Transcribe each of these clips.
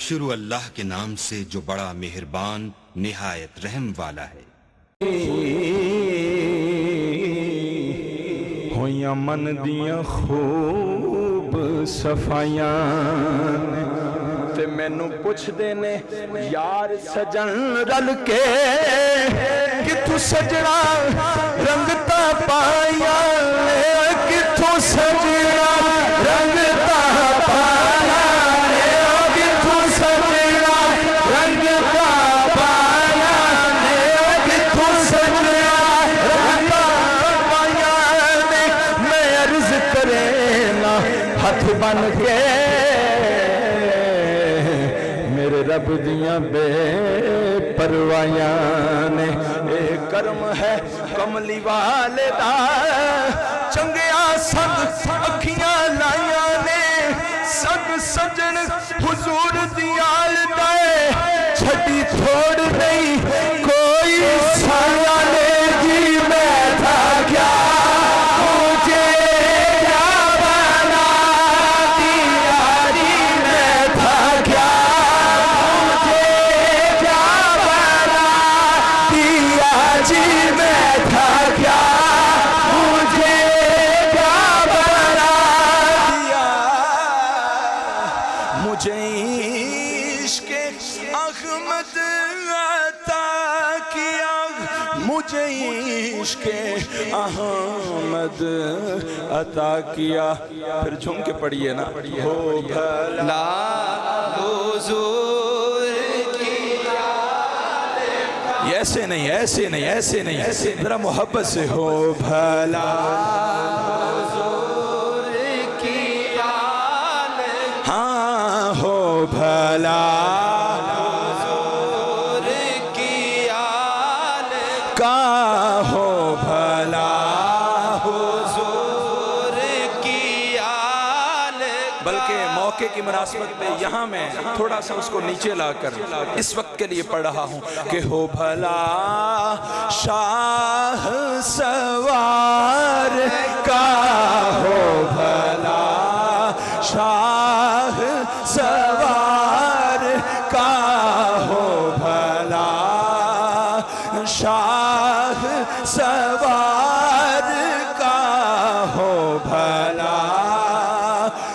شروع اللہ کے نام سے جو بڑا مہربان نہایت رحم والا ہے۔ ہویاں من دیاں خوب صفائیاں تے مینوں پوچھ دے نے یار سجن رل کے کتھوں سجنا رنگتا پائیاں کتھوں سجنا رنگتا پایا کتھوں سجنا رنگتا پایا کتھوں سجنا رنگتا پایا میں عرض کرے نا ہاتھ بن کے میرے رب دیاں بے پروایاں نے اے کرم ہے کملی والے دا چنگیا سنگ اکھیاں لائیاں نے سنگ سجن حضور دیال دے چھٹی چھوڑ نہیں کوئی سایہ نے جی میں تھا کیا مجھے کیا بنا دیاری میں تھا کیا مجھے کیا بنا دیا جی میں تھا کیا مجھے کیا بنا دیا مجھے عشق احمد عطا کیا مجھے عشق احمد عطا کیا پھر جھوم کے پڑھیے نا ہو بھلا حضور کی ایسے نہیں ایسے نہیں ایسے نہیں ذرا محبت سے ہو بھلا حضور کی آل ہاں ہو بھلا حضور کی آل کا ہو بھلا حضور کی آل بلکہ موقع کی مناسبت پہ یہاں میں تھوڑا سا اس کو نیچے لا کر اس وقت کے لیے پڑھ رہا ہوں کہ ہو بھلا شاہ سوار کا ہو بھلا شاہ سوار کا ہو بھلا شاہ سوار کا ہو بھلا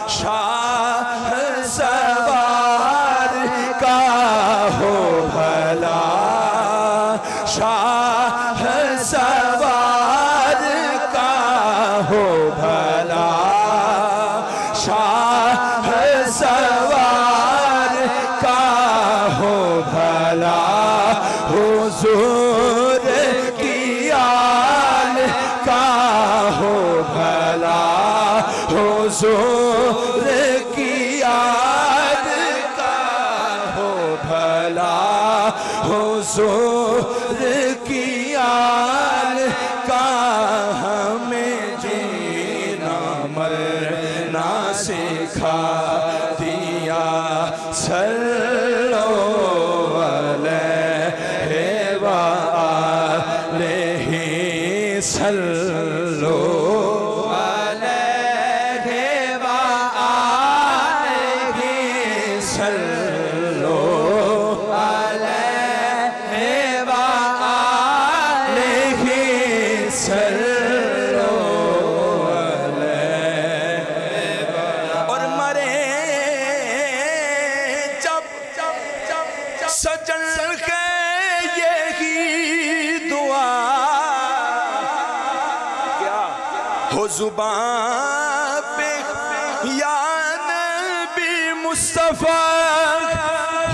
شاہ سوار کا ہو بھلا شاہ سوار کا ہو بھلا شاہ سوار کا ہو بھلا حضور کی آل کا ہو بھلا حضور کی آل کا ہو بھلا حضور کی آل کا ہمیں جینا مرنا سکھا دیا صلو علیہ وآلہ صلو علیہ وآلہ صلو علیہ وآلہ صلو علیہ اور مرے جب سجن کے یہی دعا کیا ہو زبان پہ یا نبی مصطفیٰ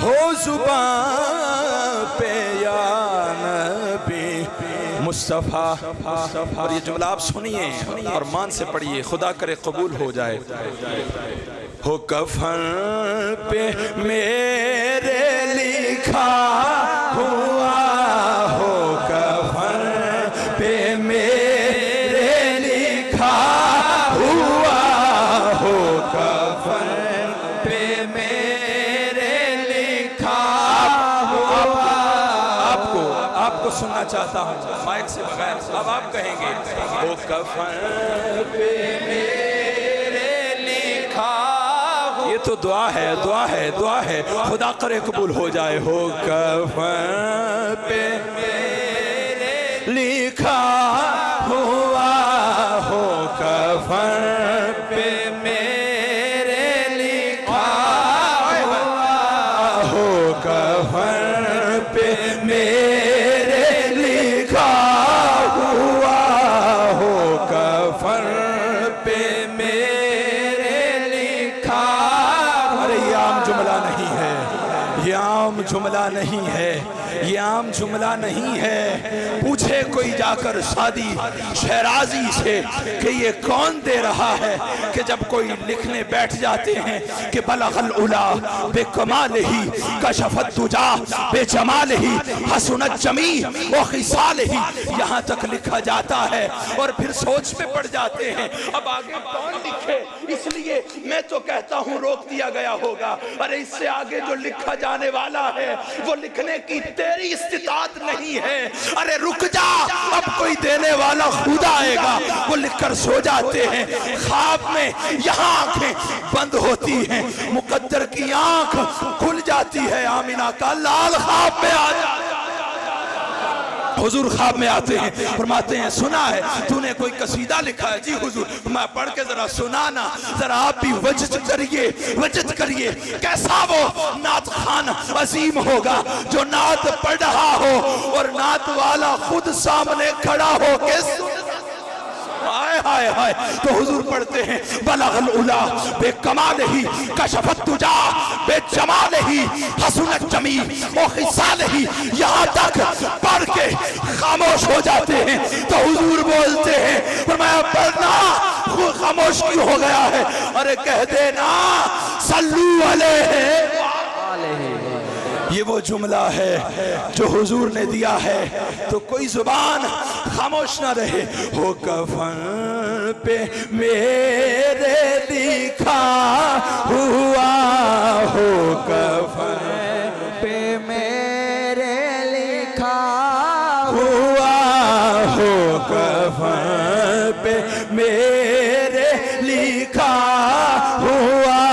ہو زبان پہ یا نبی مصطفیٰ اور یہ جملہ آپ سنیے اور مان سے پڑھیے خدا کرے قبول ہو جائے ہو کفن پہ میرے لکھا ہوا ہو کفن پہ میرے لکھا ہوا ہو کفن پہ میرے لکھا ہوا آپ کو سننا چاہتا ہوں مائک سے بغیر اب آپ کہیں گے ہو کفن پہ میرے لکھا تو دعا ہے دعا ہے دعا ہے خدا کرے قبول ہو جائے ہو کفن پہ لکھا ہوا ہو کفن پہ میرے لکھا ہوا ہو کفن پہ میرے لکھا ہوا ہو کفن پہ میرے لکھا. ارے یہ عام جملہ نہیں ہے یہ عام جملہ نہیں ہے یہ عام جملہ نہیں ہے. پوچھے کوئی جا کر شادی شہرازی سے کہ یہ کون دے رہا ہے کہ جب کوئی لکھنے بیٹھ جاتے ہیں کہ بلغ العلا بے کمال ہی کشف الدجا بے جمال ہی حسنت جمیع و خصال ہی یہاں تک لکھا جاتا ہے اور پھر سوچ میں پڑ جاتے ہیں اب آگے کون لکھے. اس لیے میں تو کہتا ہوں روک دیا گیا ہوگا. ارے اس سے آگے جو لکھا جانے والا ہے وہ لکھنے کی تیری استطاعت نہیں ہے. ارے رک جا اب کوئی دینے والا خدا آئے گا. وہ لکھ کر سو جاتے ہیں خواب میں یہاں آنکھیں بند ہوتی ہیں مقدر کی آنکھ کھل جاتی ہے. آمینہ کا لال خواب میں آ جاتا ہے. حضور خواب میں آتے ہیں فرماتے ہیں سنا ہے تو نے کوئی قصیدہ لکھا ہے. جی حضور. میں پڑھ کے ذرا سنانا ذرا آپ بھی وجد کریے کیسا وہ نعت خان عظیم ہوگا جو نعت پڑھ رہا ہو اور نعت والا خود سامنے کھڑا ہو کے ہائے ہائے ہائے. تو حضور پڑھتے ہیں بلغ العلا بے کمال ہی کشف الدجا بے جمال ہی حسنت جمیع و خصال ہی. یہاں تک پڑھ کے خاموش ہو جاتے ہیں تو حضور بولتے ہیں فرمایا پڑھنا خاموش کیوں ہو گیا ہے. ارے کہہ دینا صلو علیہ. یہ وہ جملہ ہے جو حضور نے دیا ہے تو کوئی زبان خاموش نہ رہے. ہو کفن پہ میرے لکھا ہوا ہو کفن پہ میرے لکھا ہوا ہو کفن پہ میرے لکھا ہوا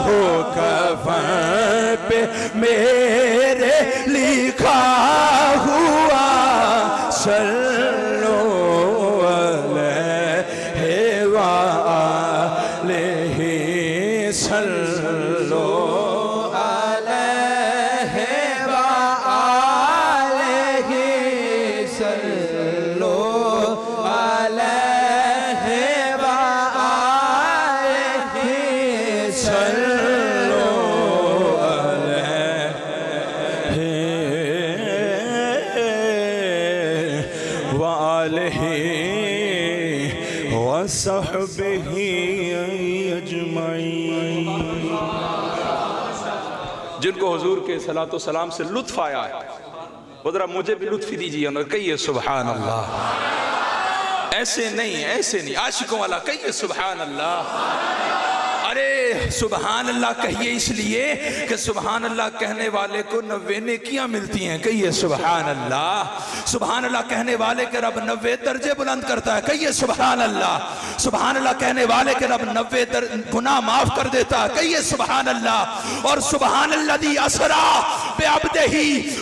ہو کفن پہ میرے لکھا ہوا. صلو علیہ وآلہ صلو علیہ وآلہ صلو علیہ وآلہ صلو وصحبہ اجمعین. جن کو حضور کے صلاۃ و سلام سے لطف آیا ہے وہ ذرا مجھے بھی لطف دیجیے اور کہیے سبحان اللہ. ایسے نہیں عاشقوں والا کہیے سبحان اللہ. ارے سبحان اللہ کہیے اس لیے کہ سبحان اللہ کہنے والے کو 90 نیکیاں ملتی ہیں. کہیے سبحان اللہ. سبحان اللہ کہنے والے کے رب 90 درجے بلند کرتا ہے. کہیے سبحان اللہ. سبحان اللہ کہنے والے کے رب 90 گناہ معاف کر دیتا ہے. کہیے سبحان اللہ. اور سبحان الذی اسری بعبدہ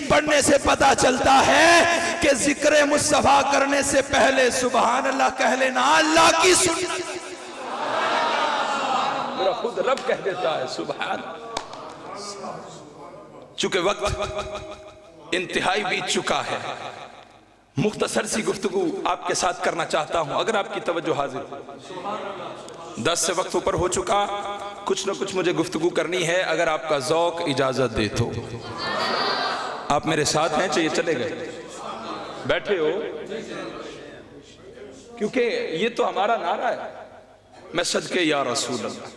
پڑھنے سے پتہ چلتا ہے کہ ذکر مصطفیٰ کرنے سے پہلے سبحان اللہ کہہ لینا اللہ کی سنت. میرا خود رب کہہ دیتا ہے سبحان. چونکہ وقت انتہائی بیت چکا ہے مختصر سی گفتگو آپ کے ساتھ کرنا چاہتا ہوں اگر آپ کی توجہ حاضر. 10 سے وقت اوپر ہو چکا. کچھ نہ کچھ مجھے گفتگو کرنی ہے اگر آپ کا ذوق اجازت دے تو. آپ میرے ساتھ ہیں چاہیے چلے گئے بیٹھے ہو کیونکہ یہ تو ہمارا نعرہ ہے میں صدقے یا رسول اللہ.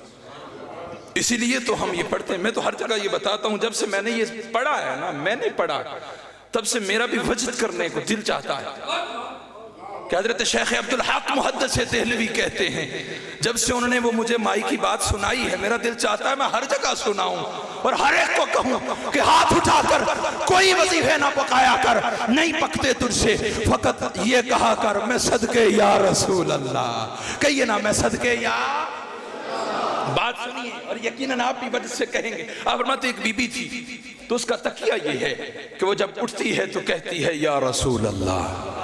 اسی لیے تو ہم یہ پڑھتے ہیں. میں تو ہر جگہ یہ بتاتا ہوں جب سے میں نے یہ پڑھا ہے نا میں نے پڑھا تب سے میرا بھی وجد کرنے کو دل چاہتا ہے کہ حضرت شیخ عبدالحق محدث دہلوی کہتے ہیں جب سے انہوں نے وہ مجھے مائی کی بات سنائی ہے میرا دل چاہتا ہے میں ہر جگہ سناؤں اور ہر ایک کو کہوں کہ ہاتھ اٹھا کر کوئی وظیفے نہ پکایا کر نہیں پکتے تجھ سے فقط یہ کہا کر میں صدقے یا رسول اللہ. کہیے نا میں صدقے یا بات سنیے اور یقیناً آپ بھی وجہ سے کہیں گے. آپ فرماتے ایک بی بی تھی تو اس کا تکیہ یہ ہے کہ وہ جب اٹھتی ہے تو کہتی ہے یا رسول اللہ.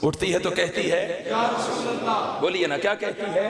اٹھتی ہے تو کہتی ہے یا رسول اللہ. بولیے نا کیا کہتی ہے؟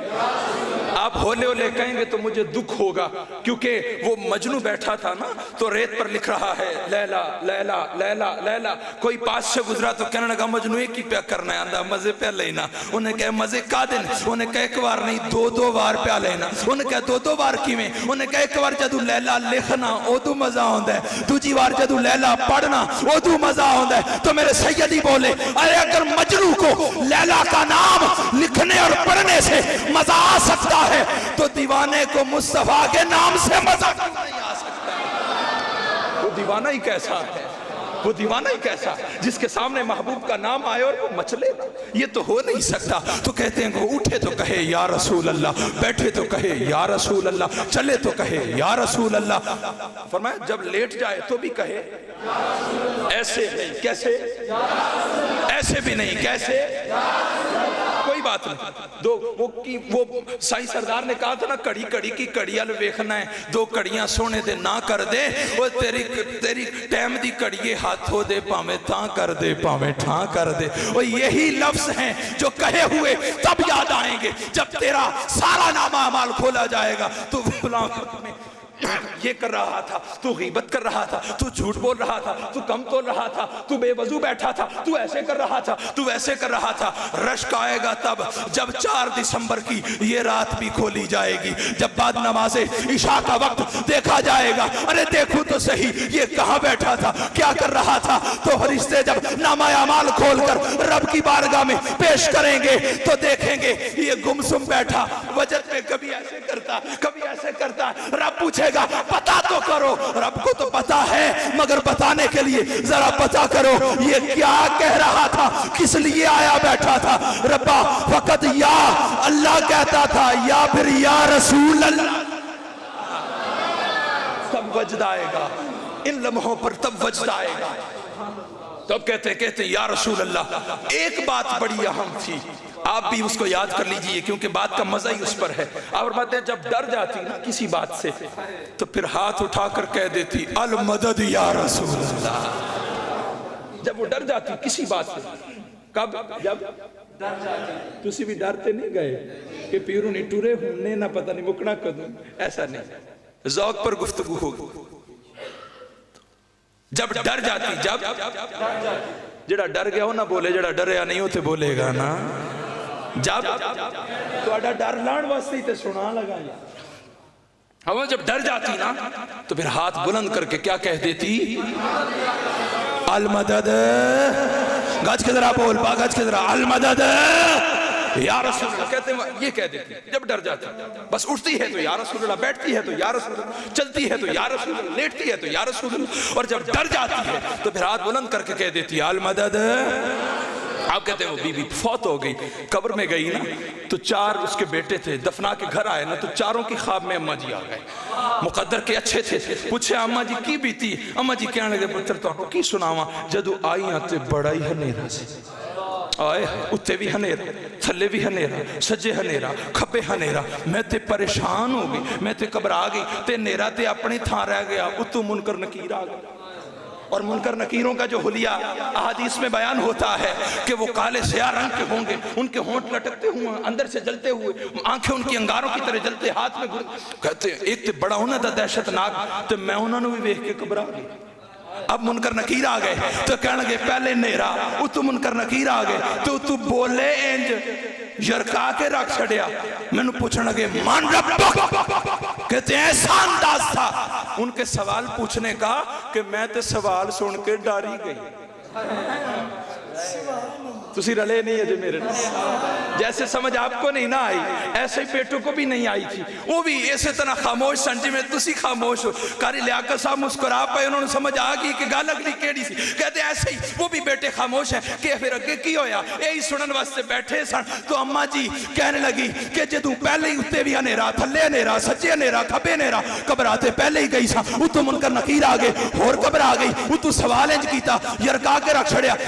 آپ ہولے ہولے کہیں گے تو مجھے دکھ ہوگا, کیونکہ وہ مجنو بیٹھا تھا نا تو ریت پر لکھ رہا ہے لیلا لیلا لیلا لیلا. کوئی پاس سے گزرا تو کہنے لگا مجنو ایک ہی پیا کرنا ہے, آندھا مزے پیا لینا. انہیں کہا مزے کا دن, انہیں کہا ایک بار نہیں دو بار پیا لینا. انہیں کہا دو بار کی میں, انہیں کہا ایک بار جدو لیلا لکھنا او تو مزہ ہوندہ ہے, دوجی بار جدو لیلا پڑھنا او تو مزہ ہوندہ ہے. تو میرے سیدی بولے ارے اگر مجنو کو لیلا کا نام لکھنے اور پڑھنے سے مزہ آ سکتا ہے تو دیوانے کو مصطفیٰ کے نام سے مزہ نہیں آ سکتا. وہ دیوانہ ہی کیسا ہے, وہ دیوانہ ہی کیسا جس کے سامنے محبوب کا نام آئے اور وہ مچلے. یہ تو ہو نہیں سکتا. تو کہتے ہیں کہ اٹھے تو کہے یا رسول اللہ, بیٹھے تو کہے یا رسول اللہ, چلے تو کہے یا رسول اللہ. فرمایا جب لیٹ جائے تو بھی کہے ایسے نہیں کیسے, ایسے بھی نہیں کیسے, کوئی بات نہیں. وہ سائیں سردار نے کہا تھا نا کڑی کڑی کی کڑی ال ویکھنا ہے, دو کڑیاں سونے دے نہ کر دے. وہ تیری ٹائم دی کڑیے ہاتھوں دے پاویں تاں کر دے پاویں ٹھاں کر دے. وہ یہی لفظ ہیں جو کہے ہوئے تب یاد آئیں گے جب تیرا سارا نامہ اعمال کھولا جائے گا. تو فلاں میں یہ کر رہا تھا, تو غیبت کر رہا تھا, تو جھوٹ بول رہا تھا, تو کم تول رہا تھا, تو بے وضو بیٹھا تھا, تو ایسے کر رہا تھا, تو ویسے کر رہا تھا. رشک آئے گا تب جب 4 دسمبر کی یہ رات بھی کھولی جائے گی, جب بعد نماز عشاء کا وقت دیکھا جائے گا. ارے دیکھو تو صحیح یہ کہاں بیٹھا تھا, کیا کر رہا تھا. تو فرشتے جب نامہ اعمال کھول کر رب کی بارگاہ میں پیش کریں گے تو دیکھیں گے یہ گمسم بیٹھا وجد میں کبھی ایسے کرتا کبھی ایسے کرتا. رب پوچھے گا پتا تو کرو. رب کو تو پتا ہے مگر بتانے کے لیے ذرا پتا کرو یہ کیا کہہ رہا تھا, کس لیے آیا بیٹھا تھا. ربا فقط یا اللہ کہتا تھا یا پھر یا رسول اللہ. تب وجد آئے گا ان لمحوں پر, تب وجد آئے گا. تب کہتے یا رسول اللہ. ایک بات بڑی اہم تھی, آپ بھی اس کو یاد کر لیجئے کیونکہ بات کا مزہ ہی اس پر ہے. آپ فرماتے ہیں جب ڈر جاتی نا کسی بات سے تو پھر ہاتھ اٹھا کر کہہ دیتی المدد یا رسول اللہ. جب وہ ڈر جاتی کسی بات سے, کب جب ڈر جاتی. تسی بھی ڈرتے نہیں گئے کہ پیروں نہیں ٹورے ہونے نہ پتہ نہیں مکنا کدوں, ایسا نہیں. ذوق پر گفتگو ہوگی. جب ڈر جاتی, جب جڑا ڈر گیا ہو نہ بولے, جڑا ڈریا نہیں ہوتے بولے گا نا. جب تو اڈا ڈر لان واسطے تے سنا لگا. ہم جب ڈر جاتی نا تو پھر ہاتھ بلند کر کے کیا کہہ دیتی المدد. گج کے ذرا بول پا, گج کے ذرا المدد یا رسول اللہ. کہتے ہیں یہ کہہ دیتی جب ڈر جاتی. بس اٹھتی ہے تو یا رسول اللہ, بیٹھتی ہے تو یا رسول اللہ, چلتی ہے تو یا رسول اللہ, لیٹتی ہے تو یا رسول اللہ. اور جب ڈر جاتی ہے تو پھر ہاتھ بلند کر کے کہہ دیتی المدد. آپ کہتے ہیں وہ بی بی فوت ہو گئی, قبر میں گئی نا تو 4 اس کے بیٹے تھے, دفنا کے گھر آئے نا تو 4 کی خواب میں اماں جی آ گئے. مقدر کے اچھے تھے, پوچھے اماں جی کی بیتی. اماں جی کہنے لگے پتر تو کی سناواں, جدو آئی آتے بڑا ہی ہنیرا سے آئے, اتے بھی ہنیرا, تھلے بھی ہنیرا, سجے ہنیرا, کھبے ہنیرا. میں تے پریشان ہو گئی, میں تے گھبرا گئی, تے نیرا تے اپنی تھان رہ گیا, اتو منکر نکیر آ گیا. اور منکر نکیروں کا جو حلیہ احادیث میں بیان ہوتا ہے کہ وہ کالے سیاہ رنگ کے ہوں گے, ان کے ہونٹ لٹکتے ہوئے, اندر سے جلتے ہوئے, آنکھیں ان کی انگاروں کی طرح جلتے, ہاتھ میں کہتے ہیں ایک تے بڑا ہونا تھا دہشت ناک, تو میں انہوں نے بھی دیکھ کے گھبرا گئی. اب منکر نکیر آ گئے تو کہنے لگے پہلے نیرا, اتو منکر نکیر آ گئے تو تو بولے انج یرکا کے رکھ چھڑیا. میں نے پوچھنے لگے مان ربک, کہتے ہیں ایسا انداز تھا ان کے سوال پوچھنے کا کہ میں تے سوال سن کے ڈاری گئی. تسی رلے نہیں ہے جو میرے جیسے سمجھ آپ کو نہیں نہ آئی ایسے ہی پیٹوں کو بھی نہیں آئی تھی. وہ بھی ایسے طرح خاموش سن جی میں تسی خاموش ہو. قاری لیاقت صاحب مسکرا پائے, انہوں نے سمجھ آگئی کہ گال اگلی کیڑی سی. کہتے ایسے ہی وہ بھی بیٹے خاموش ہیں کہ پھر اگے کی ہویا, یہی سنن واسطے بیٹھے سن. تو اماں جی کہنے لگی کہ جدوں پہلے ہی اتے بھی ہنیرا, تھلے ہنیرا, سجے ہنیرا, کھبے ہنیرا, قبراتے پہلے ہی گئی سا. اتو منکر نکیر آگے اور قبر آ گئی. اتو سوال انج کیتا, یرکا کے رکھ چھڑیا,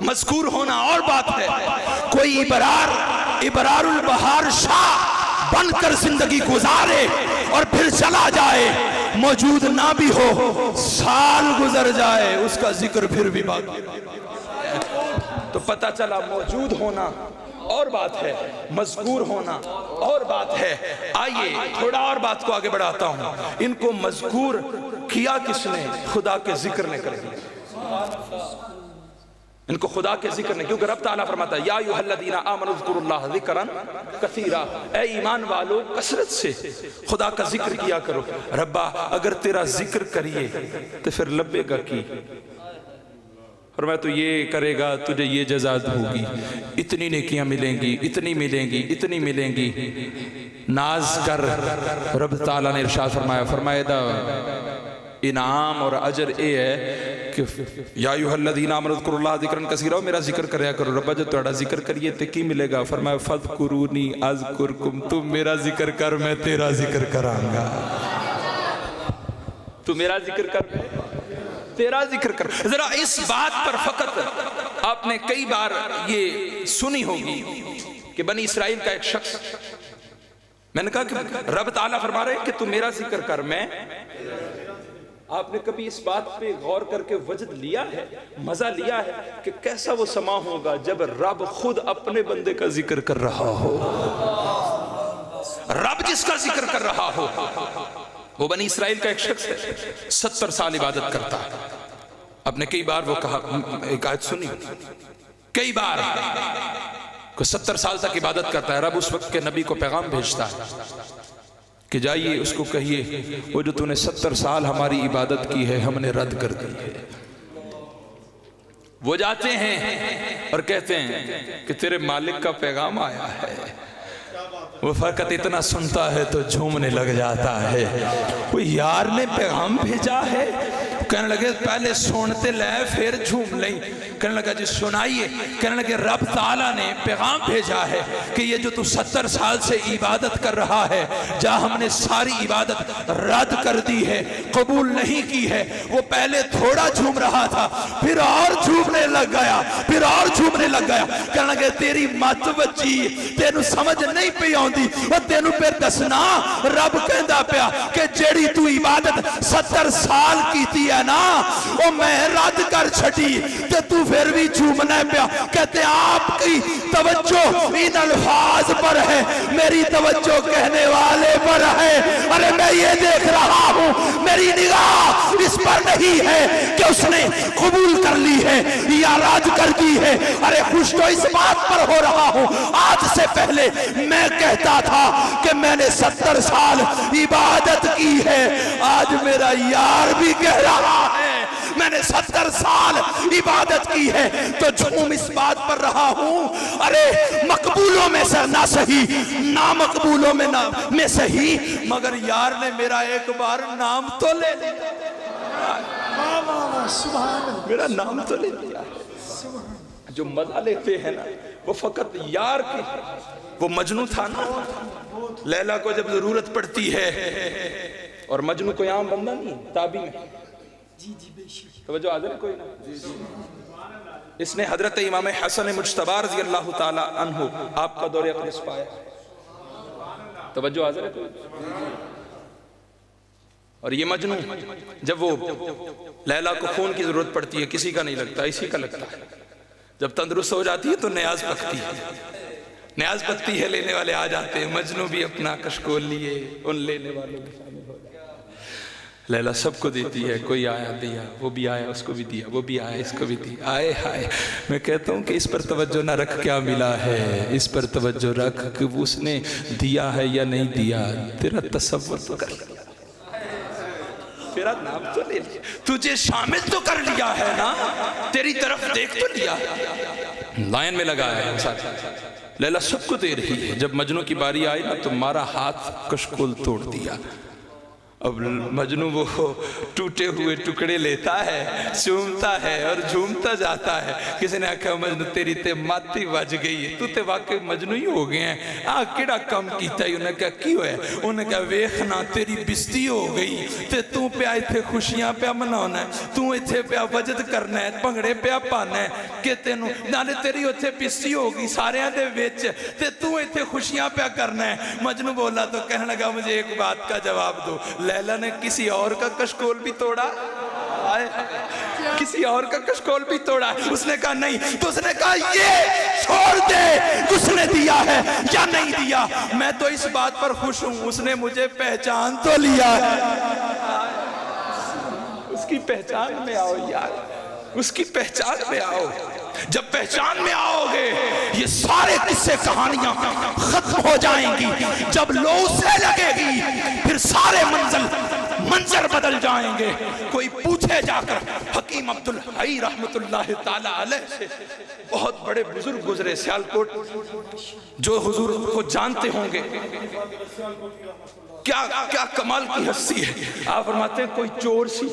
مذکور ہونا اور بات ہے، کوئی ابرار البہار شاہ بن کر زندگی گزارے اور پھر چلا جائے، موجود نہ بھی ہو، سال گزر جائے، اس کا ذکر پھر بھی باقی۔ تو پتہ چلا موجود ہونا اور بات ہے، مذکور ہونا اور بات ہے۔ آئیے تھوڑا اور بات کو آگے بڑھاتا ہوں۔ ان کو مذکور کیا کس نے؟ خدا کے ذکر نے کر دیا۔ ان کو خدا کے ذکر نے، کیونکہ رب تعالیٰ فرماتا ہے یا ایھا الذین آمنوا اذکروا اللہ ذکرا کثیرا، اے ایمان والو کثرت سے خدا کا ذکر کیا کرو۔ ربا اگر تیرا ذکر کریے تو پھر لبے گا کی، اور میں تو یہ کرے گا تجھے یہ جزا ہوگی، اتنی نیکیاں ملیں گی، اتنی ملیں گی، اتنی ملیں گی۔ ناز کر، رب تعالیٰ نے ارشاد فرمایا دا انعام اور اجر اے ہے کہ یا ایھا الذین آمنوا اذکروا اللہ ذکرا کثیرا، میرا ذکر کریا کرو۔ ربا جو تہاڈا ذکر کریے تے کی ملے گا؟ فرمایا فذکرونی اذکرکم، تم میرا ذکر کر میں تیرا ذکر کراں گا۔ تو میرا ذکر کر، تیرا ذکر کر۔ ذرا اس بات پر فقط آپ نے کئی بار یہ سنی ہوگی کہ بنی اسرائیل کا ایک شخص، میں نے کہا کہ رب تعالیٰ فرما رہے ہیں کہ تو میرا ذکر کر میں، آپ نے کبھی اس بات پہ غور کر کے وجد لیا ہے، مزہ لیا ہے کہ کیسا وہ سما ہوگا جب رب خود اپنے بندے کا ذکر کر رہا ہو؟ رب جس کا ذکر کر رہا ہو۔ وہ بنی اسرائیل کا ایک شخص ہے، 70 سال عبادت کرتا ہے۔ آپ نے کئی بار وہ کہا، ایک آیت سنی، کئی بار کہ 70 سال تک عبادت کرتا ہے۔ رب اس وقت کے نبی کو پیغام بھیجتا ہے کہ جائیے اس کو کہیے وہ جو تو نے 70 سال ہماری عبادت کی ہے ہم نے رد کر دی ہے۔ وہ جاتے ہیں اور کہتے ہیں کہ تیرے مالک کا پیغام آیا ہے۔ وہ فقط اتنا سنتا ہے تو جھومنے لگ جاتا ہے، وہ یار نے پیغام بھیجا ہے۔ کہنے لگے پہلے سنتے لے پھر جھوم لیں۔ کہنے لگا جی سنائیے۔ کہنے لگے رب تعالیٰ نے پیغام بھیجا ہے کہ یہ جو تو 70 سال سے عبادت کر رہا ہے، جا ہم نے ساری عبادت رد کر دی ہے، قبول نہیں کی ہے۔ وہ پہلے تھوڑا جھوم رہا تھا، پھر اور جھومنے لگ گیا، پھر اور جھومنے لگ گیا۔ کہنے لگے تیری مت وجی، تینوں سمجھ نہیں پی آندی، وہ تینوں پہ دسنا رب کہندا پیا کہ جیڑی تو عبادت 70 سال کیتی ہے نا، وہ میں رد کر چھٹی تے تو پھر بھی جھومنا پیا۔ کہتے آپ کی توجہ ان الفاظ پر ہے، میری توجہ کہنے والے پر ہے۔ ارے میں یہ دیکھ رہا ہوں، میری نگاہ اس پر نہیں ہے کہ اس نے قبول کر لی ہے یا رد کر دی ہے۔ ارے خوش تو اس بات پر ہو رہا ہوں، آج سے پہلے میں کہتا تھا کہ میں نے 70 سال عبادت کی ہے، آج میرا یار بھی کہہ رہا ہے میں نے 70 سال عبادت کی ہے، تو جھوم اس بات پر رہا ہوں۔ ارے مقبولوں میں سے نہ صحیح، نامقبولوں میں صحیح، مگر یار نے میرا ایک بار نام تو لے لیا، میرا نام تو لے لیا۔ جو مزہ لیتے ہیں نا وہ فقط یار کی، وہ مجنوں تھا نا، لیلا کو جب ضرورت پڑتی ہے، اور مجنوں کوئی عام بندہ نہیں، تابعی میں توجہ حاضر ہے کوئی نا، اس نے حضرت امام حسن مجتبی رضی اللہ تعالی عنہ آپ کا دور اقدس پایا۔ توجہ حاضر ہے کوئی؟ اور یہ مجنوں جب وہ لیلا کو خون کی ضرورت پڑتی ہے، کسی کا نہیں لگتا، اسی کا لگتا ہے۔ جب تندرست ہو جاتی ہے تو نیاز پکتی ہے، نیاز پکتی ہے، لینے والے آ جاتے ہیں، مجنوں بھی اپنا کشکول لیے ان لینے والوں میں شامل ہو جاتے ہیں۔ لیلا سب کو دیتی ہے، کوئی آیا دیا، وہ بھی آیا اس کو بھی دیا، وہ بھی آیا اس کو بھی دیا، آئے ہائے۔ میں کہتا ہوں کہ اس پر توجہ نہ رکھ کیا ملا ہے، اس پر توجہ رکھ کہ اس نے دیا ہے یا نہیں دیا، تیرا تصور تو کر لیا، تیرا نام تو لے لیا، تجھے شامل تو کر لیا ہے نا، تیری طرف دیکھ تو لیا، لائن میں لگا ہے۔ لیلا سب کو دے رہی ہے، جب مجنوں کی باری آئی نا تو مارا ہاتھ کشکول توڑ دیا، اب مجنو وہ ٹوٹے ہوئے ٹکڑے لیتا ہے، چومتا ہے اور جھومتا جاتا ہے۔ کسی نے کہا مجنو تیری تے ماتی بج گئی ہے، تو تے واقعی مجنو ہی ہو گئے ہیں، کیڑا کم کیتا ہے؟ انہوں نے کہا کی ہوئے؟ انہوں نے کہا ویخنا تیری بستی ہو گئی تے تو پیا ایتھے خوشیاں پیا منانا ہے، تو ایتھے پیا وجد کرنا ہے، بھنگڑے پیا پانا ہے کہ تینوں نالے تیری اتھے بستی ہو گئی سارے دے ویچ تے تو ایتھے خوشیاں پیا کرنا ہے۔ مجنو بولا تو کہنے لگا مجھے ایک بات کا جواب دو، لیلا نے کسی اور کا کشکول بھی توڑا؟ کسی اور کا کشکول بھی توڑا؟ اس نے کہا نہیں۔ تو اس نے کہا یہ چھوڑ دے، اس نے دیا ہے یا نہیں دیا، میں تو اس بات پر خوش ہوں اس نے مجھے پہچان تو لیا ہے۔ اس کی پہچان میں آؤ یار، اس کی پہچان میں آؤ۔ جب پہچان میں آؤ گے یہ سارے قصے کہانیاں ختم ہو جائیں گی۔ جب لو سے لگے گی پھر سارے منظر بدل جائیں گے۔ کوئی پوچھے جا کر حکیم عبدالحی رحمت اللہ تعالیٰ علیہ سے، بہت بڑے بزرگ گزرے سیالکوٹ، جو حضور کو جانتے ہوں گے، کیا کمال کی ہستی ہے۔ آپ فرماتے ہیں کوئی چور سی،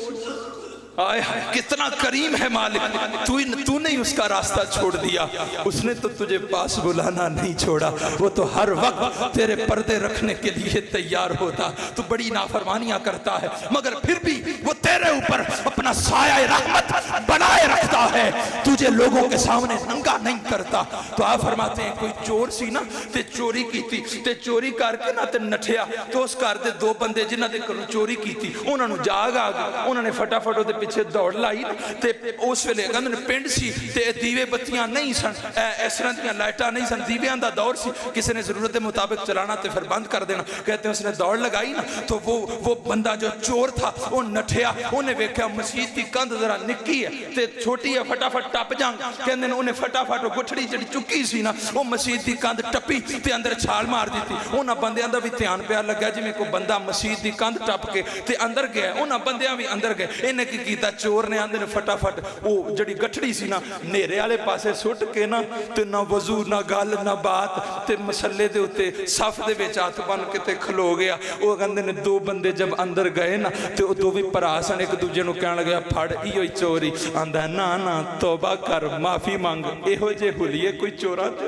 آئے کتنا کریم ہے مالک، تو نے اس کا راستہ چھوڑ دیا، اس نے تو تجھے پاس بلانا نہیں چھوڑا، وہ تو ہر وقت تیرے پردے رکھنے کے لیے تیار ہوتا، تو بڑی نافرمانیاں کرتا ہے مگر پھر بھی وہ تیرے اوپر اپنا سایہ رحمت بنائے رکھتا ہے، تجھے لوگوں کے سامنے ننگا نہیں کرتا۔ تو آپ فرماتے ہیں کوئی چور سی نا تے چوری کی تھی، تے چوری کر کے نا تے نٹھیا، تو اس کار دے دو بندے جنہ دے کروں چوری کی تھی انہوں نے جاگ آگا، انہوں نے فٹافٹ دے پیچھے دوڑ لائی تے اس ویلے گندن پنڈ سی تے دیوے بتیاں نہیں سن، اس طرح دیاں لائٹاں نہیں سن، دیویاں دا دور سی، کسی نے ضرورت مطابق چلانا تے پھر بند کر دینا۔ کہتے ہیں اس نے دوڑ لگائی نا تو وہ بندہ جو چور تھا وہ نٹھیا، انہیں ویکھیا مسجد دی کند ذرا نکی ہے تے چھوٹی ہے، فٹافٹ ٹپ جاں، کہتے ہیں انہیں فٹافٹ گٹھڑی جڑی چکی سی نا وہ مسجد دی کند ٹپی تے اندر چھال مار دیتی۔ انہاں بندیاں دا بھی دھیان پیا لگا جی میں کو بندہ مسجد دی کند ٹپ کے تے اندر گیا، انہاں بندیاں بھی اندر گئے، انہیں کی کیتا چور نے آندے نے فٹافٹ وہ جڑی گٹھڑی سی نا نیرے والے پاسے سٹ کے نا تے نہ وضو نہ گل نہ بات تے مسلے دے اتے صف دے وچ ہاتھ بن کے تے کھلو گیا۔ وہ کہندے نے دو بندے جب اندر گئے نا تے وہ دو بھی بھرا سن، ایک دوجے نوں کہن لگا پھڑ ایو ہی چوری، آندا نا نا توبہ کر معافی مانگ، ایہو جے حلیے کوئی چوراں تے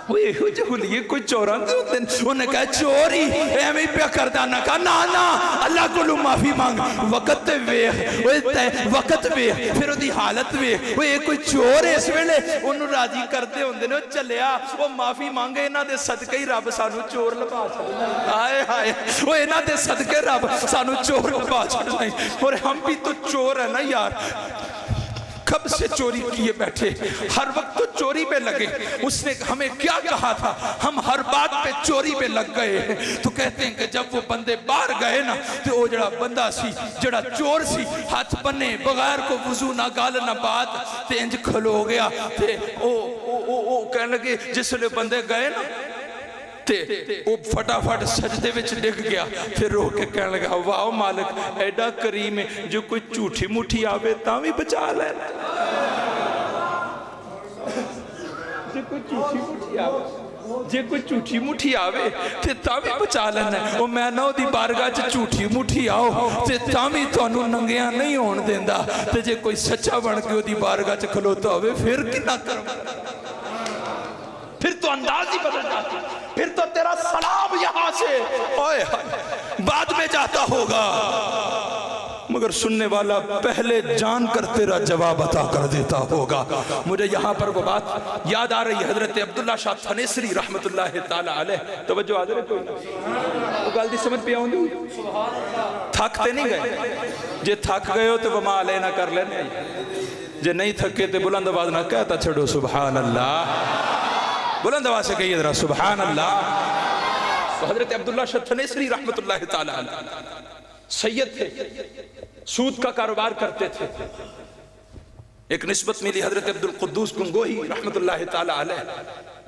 وہ ایہو جے حلیے کوئی چوراں تے ہوندے، انہوں نے کہا چوری ایویں پیا کردا، نہ کہا نا نا اللہ کو معافی مانگ، وقت ویکھ وقت ویکھ پھر دی حالت ویکھ، وہ ایک کوئی چور اس ویلے انہوں راضی کرتے ہوندے نے، چلیا وہ معافی مانگے انہاں دے صدقے ہی رب سانو چور لبا چھڑنا، آئے ہائے وہ انہاں دے صدقے رب سانو چور لبا چھڑنا، اور ہم بھی تو چور ہیں نا یار، کب سے چوری کیے بیٹھے، ہر وقت تو چوری پہ لگے۔ اس نے ہمیں کیا کہا تھا، ہم ہر بات پہ چوری پہ لگ گئے ہیں۔ تو کہتے ہیں کہ جب وہ بندے باہر گئے نا تو وہ جڑا بندہ سی جڑا چور سی ہاتھ بنے بغیر کو وضو نہ گال نہ بات تے انج کھلو گیا تے او کہنے لگے جس لئے بندے گئے نا تے وہ فٹافٹ سجدے وچ ڈگ گیا، پھر رو کے کہنے لگا واہ مالک ایڈا کریم ہے جو کوئی جھوٹی موٹھی آوے تاں بھی بچا لے، جے کوئی جھوٹی موٹھی آوے تے تاں بھی بچا لینا ہے۔ وہ میں نہ دی بارگاہ چ جھوٹی موٹھی آؤ تے تاں بھی تانوں ننگیاں نہیں ہون دیندا، تے جے کوئی سچا بن کے دی بارگاہ چ کھلوتا ہوئے پھر کنا کرم، پھر تو انداز ہی بدل جاتی، پھر تو تیرا سلام یہاں سے بعد میں جاتا ہوگا، مگر سننے والا پہلے جان کر تیرا جواب عطا کر دیتا ہوگا۔ مجھے یہاں پر وہ بات یاد آ رہی ہے، حضرت عبداللہ شاہ تھنیسری رحمت اللہ تعالیٰ علیہ، توجہ حاضر ہے کوئی وہ گل دی سمجھ پہ آؤں دی، تھکتے نہیں گئے، جے تھک گئے ہو تو وما علینا کر لینے، جے نہیں تھکے تو بلند آواز نہ کہتا چھڑو سبحان اللہ، بلند آواز سے کہیے ذرا سبحان اللہ۔ تو حضرت عبداللہ شاہ تھنیسری رحمت اللہ تعالیٰ علیہ سید تھے، سود کا کاروبار کرتے تھے، ایک نسبت ملی حضرت عبدالقدوس گنگوہی رحمت اللہ تعالیٰ علیہ،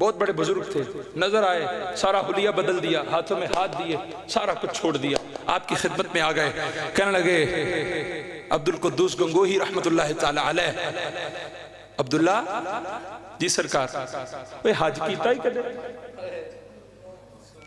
بہت بڑے بزرگ تھے، نظر آئے سارا حلیہ بدل دیا، ہاتھوں میں ہاتھ دیے، سارا کچھ چھوڑ دیا، آپ کی خدمت میں آ گئے، کہنے لگے عبدالقدوس گنگوہی رحمت اللہ تعالیٰ علیہ، عبداللہ جی سرکار وہ حج کیتا ہی کدے،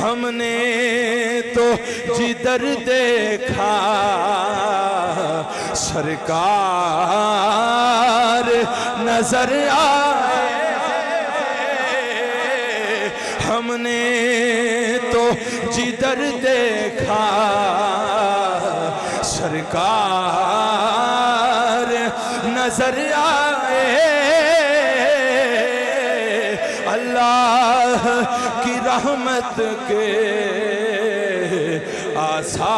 ہم نے تو جدھر دیکھا سرکار نظر آئے ہم نے تو جدھر دیکھا سرکار نظر آئے اللہ کی رحمت کے آثار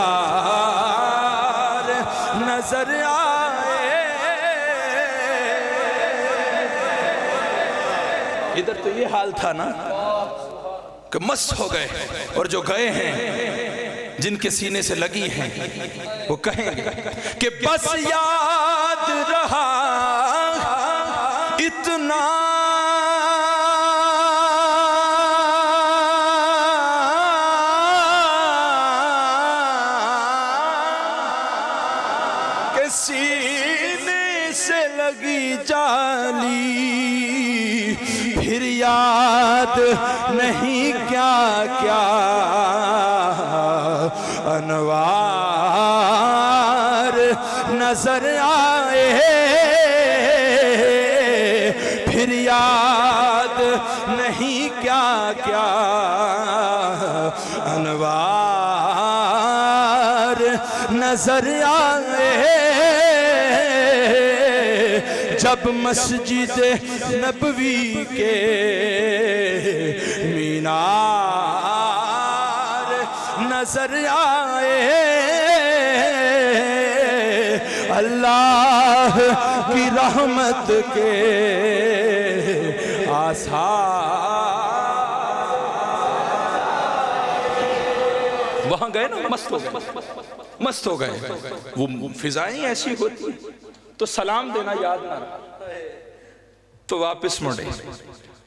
نظر آئے ادھر تو یہ حال تھا نا کہ مست ہو گئے اور جو گئے ہیں جن کے سینے سے لگی ہیں وہ کہیں گے کہ بس یاد رہا اتنا کہ سینے سے لگی جالی پھر یاد نہیں کیا کیا انوار نظر آئے پھر یاد نہیں کیا کیا انوار نظر آئے جب مسجد نبوی کے مینار نظر آئے اللہ کی رحمت کے آثار وہاں گئے نا مست ہو گئے وہ فضائیں ایسی ہوتی تو سلام دینا یاد نہ رہا تو واپس مڑے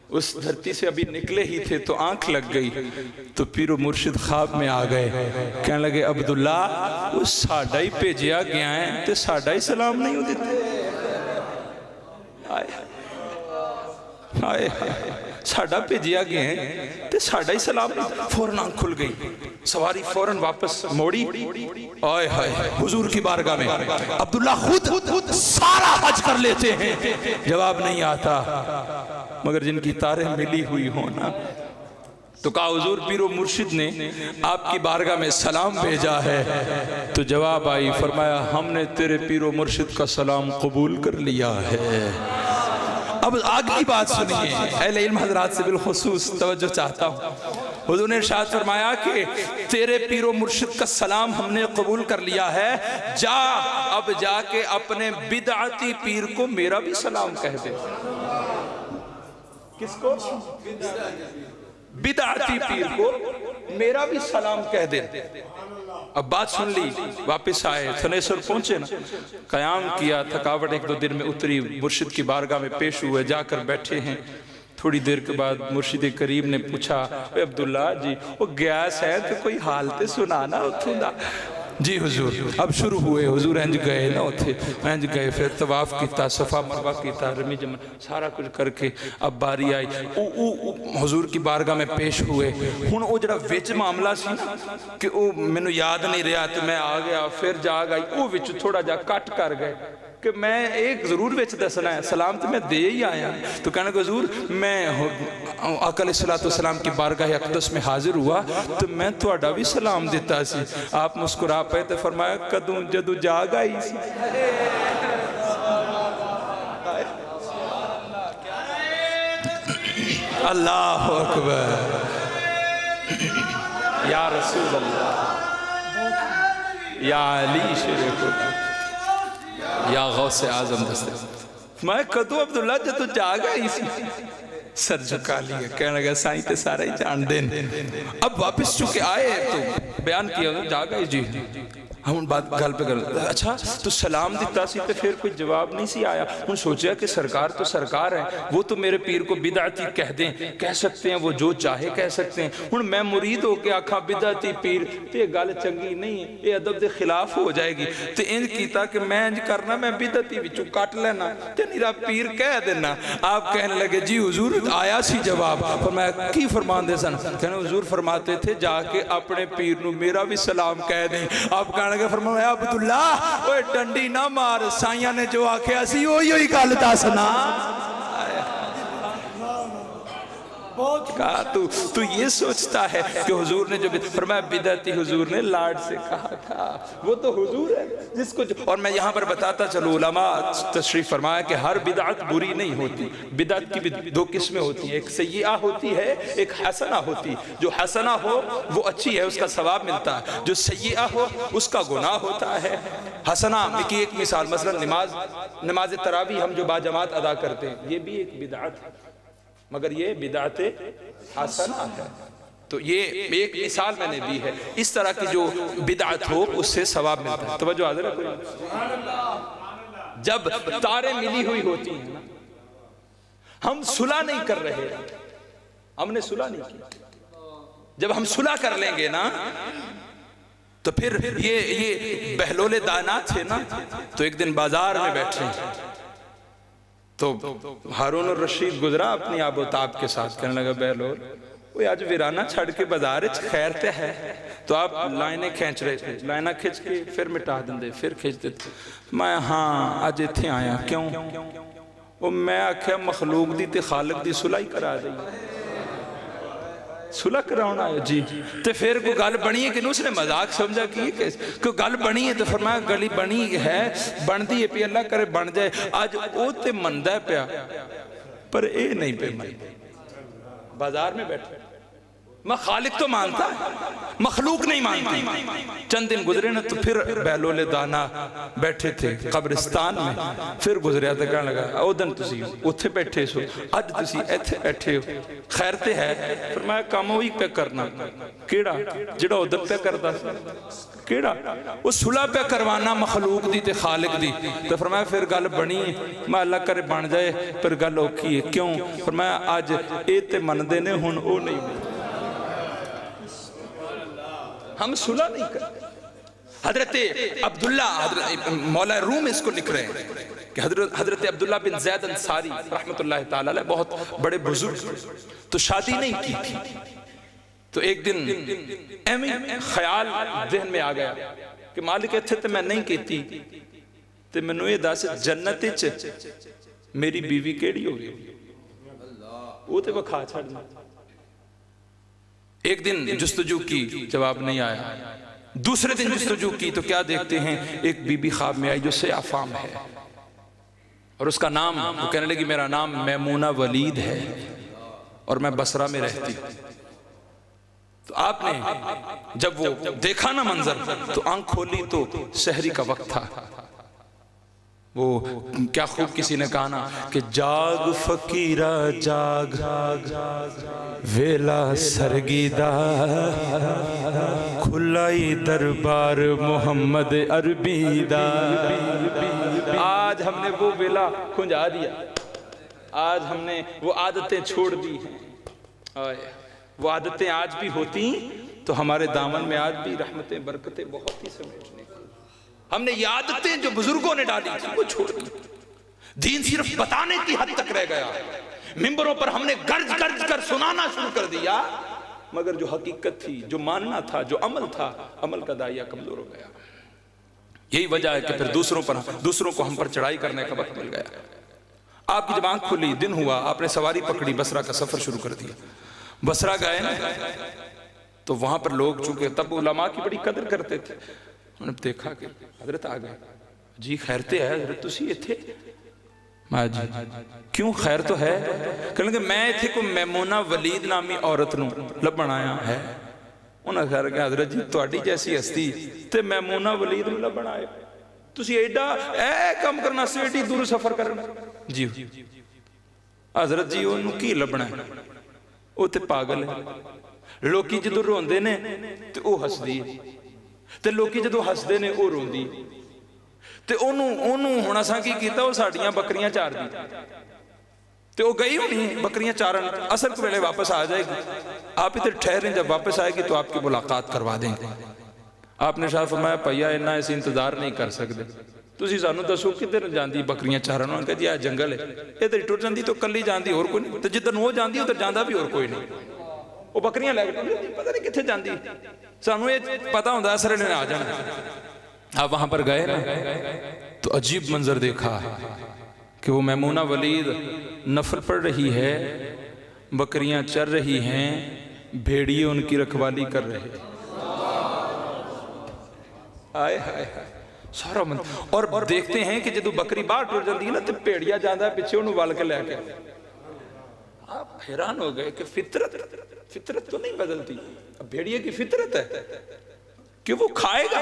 اس دھرتی سے ابھی نکلے ہی تھے تو آنکھ لگ گئی تو پیر و مرشد خواب میں آ گئے کہنے لگے عبداللہ وہ ساڑھا ہی بھیجیا گیا ہے تو ساڑھا ہی سلام نہیں ہو دیتے آئے ساڑھا بھیجیا گیا ہے تو ساڑھا ہی سلام نہیں فوراً آنکھ کھل گئی سواری فوراً واپس موڑی آئے ہائے حضور کی بارگاہ میں عبداللہ خود سارا حج کر لیتے ہیں جواب نہیں آتا مگر جن کی تاریں ملی ہوئی ہونا تو کہا حضور پیر و مرشد نے آپ کی بارگاہ میں سلام بھیجا ہے تو جواب آئی فرمایا ہم نے تیرے پیر و مرشد کا سلام قبول کر لیا ہے اب آگلی بات سنیے اہل علم حضرات سے بالخصوص توجہ چاہتا ہوں حضور نے ارشاد فرمایا کہ تیرے پیر و مرشد کا سلام ہم نے قبول کر لیا ہے جا اب جا کے اپنے بدعتی پیر کو میرا بھی سلام کہہ دے کس کو؟ بدعتی پیر کو میرا بھی سلام کہہ دے اب بات سن لی واپس آئے تھنیسر پہنچے نا قیام کیا تھکاوٹ ایک دو دن میں اتری مرشد کی بارگاہ میں پیش ہوئے جا کر بیٹھے ہیں تھوڑی دیر کے بعد مرشد کریم نے پوچھا اے عبداللہ جی وہ گیس ہے تو کوئی حالتے سنانا اتھوں دا جی حضور اب شروع ہوئے حضور انج گئے نہ ہوتے انج گئے پھر طواف کیتا صفا مروہ کیتا رمی جمع سارا کچھ کر کے اب باری آئی حضور کی بارگاہ میں پیش ہوئے ہن او جڑا وچ معاملہ سی کہ او مینوں یاد نہیں رہا تو میں آ گیا پھر جاگ آئی او وچ تھوڑا جا کٹ کر گئے کہ میں ایک ضرور وچ دسنا ہے سلام تو میں دے ہی آیا تو کہنے کو حضور میں آقا علیہ السلام کی بارگاہ اقدس میں حاضر ہوا تو میں تھوڑا بھی سلام دیتا سی آپ مسکرا پائے تو فرمایا کدوں جدو جاگ آئی سی اللہ اکبر یا رسول اللہ یا علی شریف یا غوث اعظم دستے میں کدو عبداللہ جب تو جاگ آئی سی سر جھکا لیا کہنے لگا سائیں تے سارا ہی جان دین اب واپس چکے آئے تو بیان کیا جاگ آئی جی ہم بات گل پہ کر اچھا تو سلام دیتا سی تے پھر کوئی جواب نہیں سی آیا. ہن سوچیا کہ سرکار تو سرکار ہے, وہ تو میرے پیر کو بدعتی کہہ دیں, کہہ سکتے ہیں, وہ جو چاہے کہہ سکتے ہیں. ہن میں مرید ہو کے آکھا بدعتی پیر تے گل چنگی نہیں ہے, یہ ادب دے خلاف ہو جائے گی. تے انج کیتا کہ میں انج کرنا, میں بدعتی وچوں کٹ لینا تے میرا پیر کہہ دینا. آپ کہنے لگے جی حضور آیا سی جواب. فرمایا کی فرماندے سن؟ کہنے حضور فرماتے تھے جا کے اپنے پیر نو میرا بھی سلام کہہ دیں. آپ کہنے لگے فرمایا عبداللہ اوے ڈنڈی نہ مار, سائیاں نے جو آکھیا سی وہی گل دسنا. کہا تو یہ سوچتا ہے کہ حضور نے جو فرمایا بدعتی, حضور نے لاڈ سے کہا تھا, وہ تو حضور ہے جس کو اور میں یہاں پر بتاتا چلو علماء تشریف فرمایا کہ ہر بدعت بری نہیں ہوتی. بدعت کی دو قسمیں ہوتی ہیں, ایک سیئہ ہوتی ہے, ایک حسنہ ہوتی. جو حسنہ ہو وہ اچھی ہے, اس کا ثواب ملتا ہے. جو سیئہ ہو اس کا گناہ ہوتا ہے. حسنہ کی ایک مثال مثلا نماز تراویح ہم جو باجماعت ادا کرتے ہیں, یہ بھی ایک بدعت ہے, مگر یہ بدعت حسنہ ہے. تو یہ ایک مثال میں نے دی ہے. اس طرح کی جو بدعت ہو اس سے ثواب ملتا ہے. توجہ حاضر ہے کوئی؟ جب تاریں ملی ہوئی ہوتی ہیں, ہم صلح نہیں کر رہے, ہم نے صلح نہیں کی. جب ہم صلح کر لیں گے نا تو پھر یہ بہلول دانا تھے نا, تو ایک دن بازار میں بیٹھے تو ہارون الرشید گزرا اپنی آب و تاب کے ساتھ. کہنے لگا بہلول وہ آج ویرانہ چھڑ کے بازار خیر تے ہے. تو آپ لائنیں کھینچ رہے تھے, لائنہ کھینچ کے پھر مٹا دیں دے, پھر کھینچ دیتے. میں ہاں آج اتھے آیا. کیوں؟ وہ میں آکھیا مخلوق دی تے خالق دی صلح ہی کرا دی. صلح کراؤنا ہے جی. تے پھر کوئی گل بنی ہے کہ اس نے مذاق سمجھا کی کوئی گل بنی ہے, تو فرمایا گلی بنی ہے, بندی ہے پی اللہ کرے بن جائے. آج او تے مندہ ہے پیا پر اے نہیں پہ مندہ. بازار میں بیٹھے میں خالق تو مانتا ہے, مخلوق نہیں مانتی. چند دن گزرے نا تو پھر بہلول دانا بیٹھے تھے قبرستان میں. پھر گزریا تو کہنے لگا او دن تسی اتھے بیٹھے سو, اج تسی ایتھے بیٹھے ہو, خیرتے ہے. فرمایا کام ہوئی پہ کرنا کیڑا جڑا او دن پہ کرتا کیڑا, وہ صلح پہ کروانا مخلوق دی تے خالق دی. تو فرمایا پھر گل بنی میں اللہ کرے بن جائے, پھر گل اوکھی ہے. کیوں؟ فرمایا آج اے تے مندے نے ہن او نہیں. ہم صلح نہیں کرتے. حضرت عبداللہ مولا روم اس کو لکھ رہے ہیں کہ حضرت عبداللہ بن زید انصاری رحمت اللہ تعالیٰ علیہ بہت بڑے بزرگ, تو شادی نہیں کی تھی. تو ایک دن خیال ذہن میں آ گیا کہ مالک اتھے تے میں نہیں کیتی, تے میں نوے دا سے جنت میری بیوی کیڑی ہو گئی, وہ تے وہ کھا چھڑنا. ایک دن جستجو کی, جواب نہیں آیا. دوسرے دن جستجو کی تو کیا دیکھتے ہیں, ایک بی بی خواب میں آئی جو سیاہ فام ہے, اور اس کا نام, وہ کہنے لگی میرا نام میمونہ ولید ہے اور میں بصرہ میں رہتی. تو آپ نے جب وہ دیکھا نا منظر تو آنکھ کھولی تو سحری کا وقت تھا. وہ کیا خوب کسی نے کہا نا کہ جاگ فقیرہ جاگ ویلا سرگیدہ کھلائی دربار محمد عربی دا. آج ہم نے وہ ویلا کھنجا دیا, آج ہم نے وہ عادتیں چھوڑ دی ہیں. وہ عادتیں آج بھی ہوتی تو ہمارے دامن میں آج بھی رحمتیں برکتیں بہت ہی سمیٹنے. ہم نے یہ عادتیں جو بزرگوں نے ڈالی تھی وہ چھوڑ دی. دین صرف بتانے کی حد تک رہ گیا, ممبروں پر ہم نے گرج گرج کر سنانا شروع کر دیا, مگر جو حقیقت تھی, جو ماننا تھا, جو عمل تھا, عمل کا دائیہ کمزور ہو گیا. یہی وجہ ہے کہ پھر دوسروں کو ہم پر چڑھائی کرنے کا وقت مل گیا. آپ کی جب آنکھ کھلی, دن ہوا, آپ نے سواری پکڑی, بصرہ کا سفر شروع کر دیا. بصرہ گئے تو وہاں پر لوگ چونکہ تب علماء کی بڑی قدر کرتے تھے, انہوں نے دیکھا کہ حضرت آ گئے. جی خیرتے ہے حضرت تسی تھے؟ جی کیوں خیر تو ہے؟ کہنے لگے میں تھے کو میمونہ ولید نامی عورت نو لبن آیا ہے. انہوں نے خیر کہ حضرت جی توڑی جیسی ہستی تے میمونہ ولید نو لبن آئے, تسی ایڈا اے کم کرنا سے ایڈی دور سفر کرنا. جی حضرت جی انہوں کی لبنا ہے, وہ تے پاگل ہے. لوکی جدو روندے نے تو وہ ہس دی, تے لوکی جدو ہسدے نے وہ روندی تے انہوں ہونا سا کی کیتا وہ ساڑیاں بکریاں چار دی تے وہ گئی ہونی بکریاں چارن اصل کو پہلے واپس آ جائے گی آپ ادھر ٹھہریں جب واپس آئے گی تو آپ کی ملاقات کروا دیں گے آپ نے شاہ فرمایا پیا اینا ایسے انتظار نہیں کر سکتے تسی سانو دسو کدھر جاندی بکریاں چارن انہوں نے کہا جی آج جنگل ہے ادھر ٹر جاندی تو کلی جاندی اور کوئی نہیں تو جدن وہ جاندی ادھر جاندہ بھی اور کوئی نہیں وہ بکریاں لے گئے پتہ نہیں کتھے جاندی سانو یہ پتہ ہوندہ اثر نے آ جانا آپ وہاں پر گئے نا تو عجیب منظر دیکھا کہ وہ میمونہ ولید نفل پڑھ رہی ہے بکریاں چر رہی ہیں بھیڑیے ان کی رکھوالی کر رہے آئے آئے سارا اور دیکھتے ہیں کہ جدو بکری باہر ٹر جاندی ہے نا تو پیڑیا جاندہ ہے پیچھے انہوں وال کے لے کے آپ حیران ہو گئے کہ فطرت تو نہیں بدلتی اب بھیڑیے کی فطرت ہے کہ وہ کھائے گا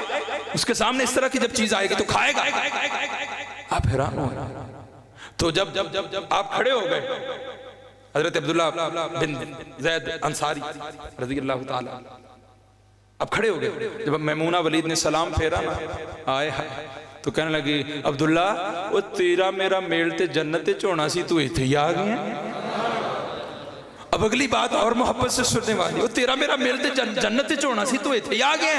اس کے سامنے اس طرح کی جب چیز آئے گی تو کھائے گا آپ حیران ہو گئے تو جب آپ کھڑے ہو گئے حضرت عبداللہ بن زید انصاری رضی اللہ تعالیٰ اب کھڑے ہو گئے جب میمونہ ولید نے سلام پھیرا نا آئے تو کہنے لگی عبداللہ وہ تیرا میرا میل تے جنت چونا سی تو ایتھے ہی آ گیا اب اگلی بات اور محبت سے سننے والی وہ تیرا میرا میل تے جنت چونا سی تو ایتھے ہی آ گیا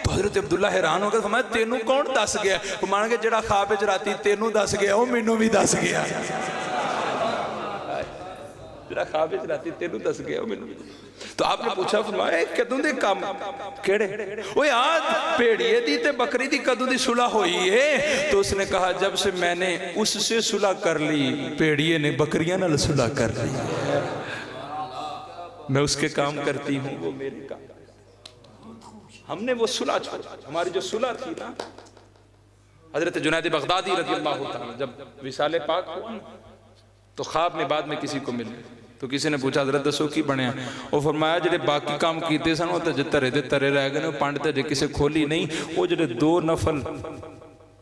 تو حضرت عبداللہ حیران ہو گئے فرمایا تینوں کون دس گیا وہ مانا کہ جڑا خواب وچ راتی تینوں دس گیا وہ مینوں بھی دس گیا جڑا خواب وچ راتی تینوں دس گیا وہ مینوں بھی تو آپ نے پوچھا فرمایا کدوں دے کام کیڑے وہ یاد پیڑیے دی تے بکری دی کدوں دی صلح ہوئی ہے تو اس نے کہا جب سے میں نے اس سے صلح کر لی پیڑیے نے بکریاں نال صلح کر لی میں اس کے کام کرتی ہوں وہ میرے کام ہم نے وہ صلح چھوڑا ہماری جو صلح تھی نا حضرت جنید بغدادی رضی اللہ تعالیٰ جب وصال پاک ہوا تو خواب میں بعد میں کسی کو ملے تو کسی نے پوچھا حضرت دسو کی بنیا وہ فرمایا جڑے باقی کام کیتے سن وہ تے ترے دے ترے رہ گئے پانڈ تے کسی کھولی نہیں وہ جڑے دو نفل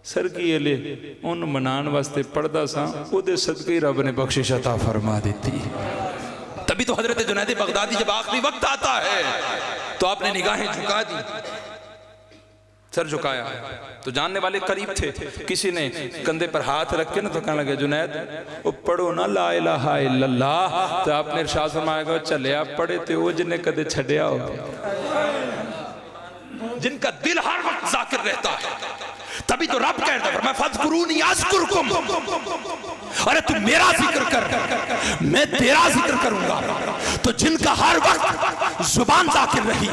سرگی علی ان منان واسطے پڑھدا سا او دے صدقے رب نے بخشش عطا فرما دیتی تبھی تو حضرت جنید بغدادی جب آخری وقت آتا ہے تو آپ نے نگاہیں جھکا دی سر جھکایا تو جاننے والے قریب تھے کسی نے کندھے پر ہاتھ رکھ کے نا تو کہنے لگے جنید وہ پڑھو نا لا الہ الا اللہ تو آپ نے ارشاد فرمایا گا چلے آپ پڑھے تھے وہ جنہیں کدے چھڑیا ہو جن کا دل ہر وقت ذاکر رہتا ہے تبھی تو رب کہتا ہے فرمایا فاذکرونی اذکرکم ارے تم میرا ذکر کر میں تیرا ذکر کروں گا تو جن کا ہر وقت زبان ذاکر رہی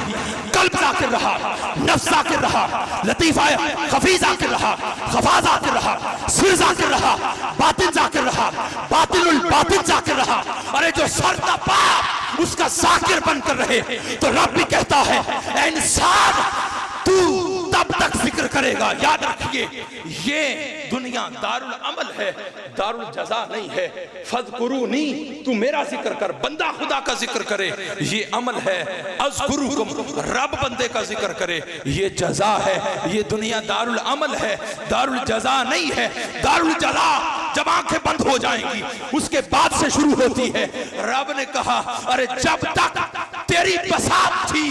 قلب ذاکر رہا نفس ذاکر رہا لطیفہ خفی ذاکر رہا خفا ذاکر رہا سر ذاکر رہا باطن ذاکر رہا باطن الباطن ذاکر رہا ارے جو سر تا پا اس کا ذاکر بن کر رہے تو رب بھی کہتا ہے اے انسان تو تب تک ذکر کرے گا یاد رکھیے یہ دنیا دار العمل ہے دار الجزا نہیں ہے فذکرونی تو میرا ذکر کر بندہ خدا کا ذکر کرے یہ عمل ہے اذکرکم رب بندے کا ذکر کرے یہ جزا ہے یہ دنیا دار العمل ہے دار الجزا نہیں ہے دار الجزا جب آنکھیں بند ہو جائیں گی اس کے بعد سے شروع ہوتی ہے رب نے کہا ارے جب تک تیری بساط تھی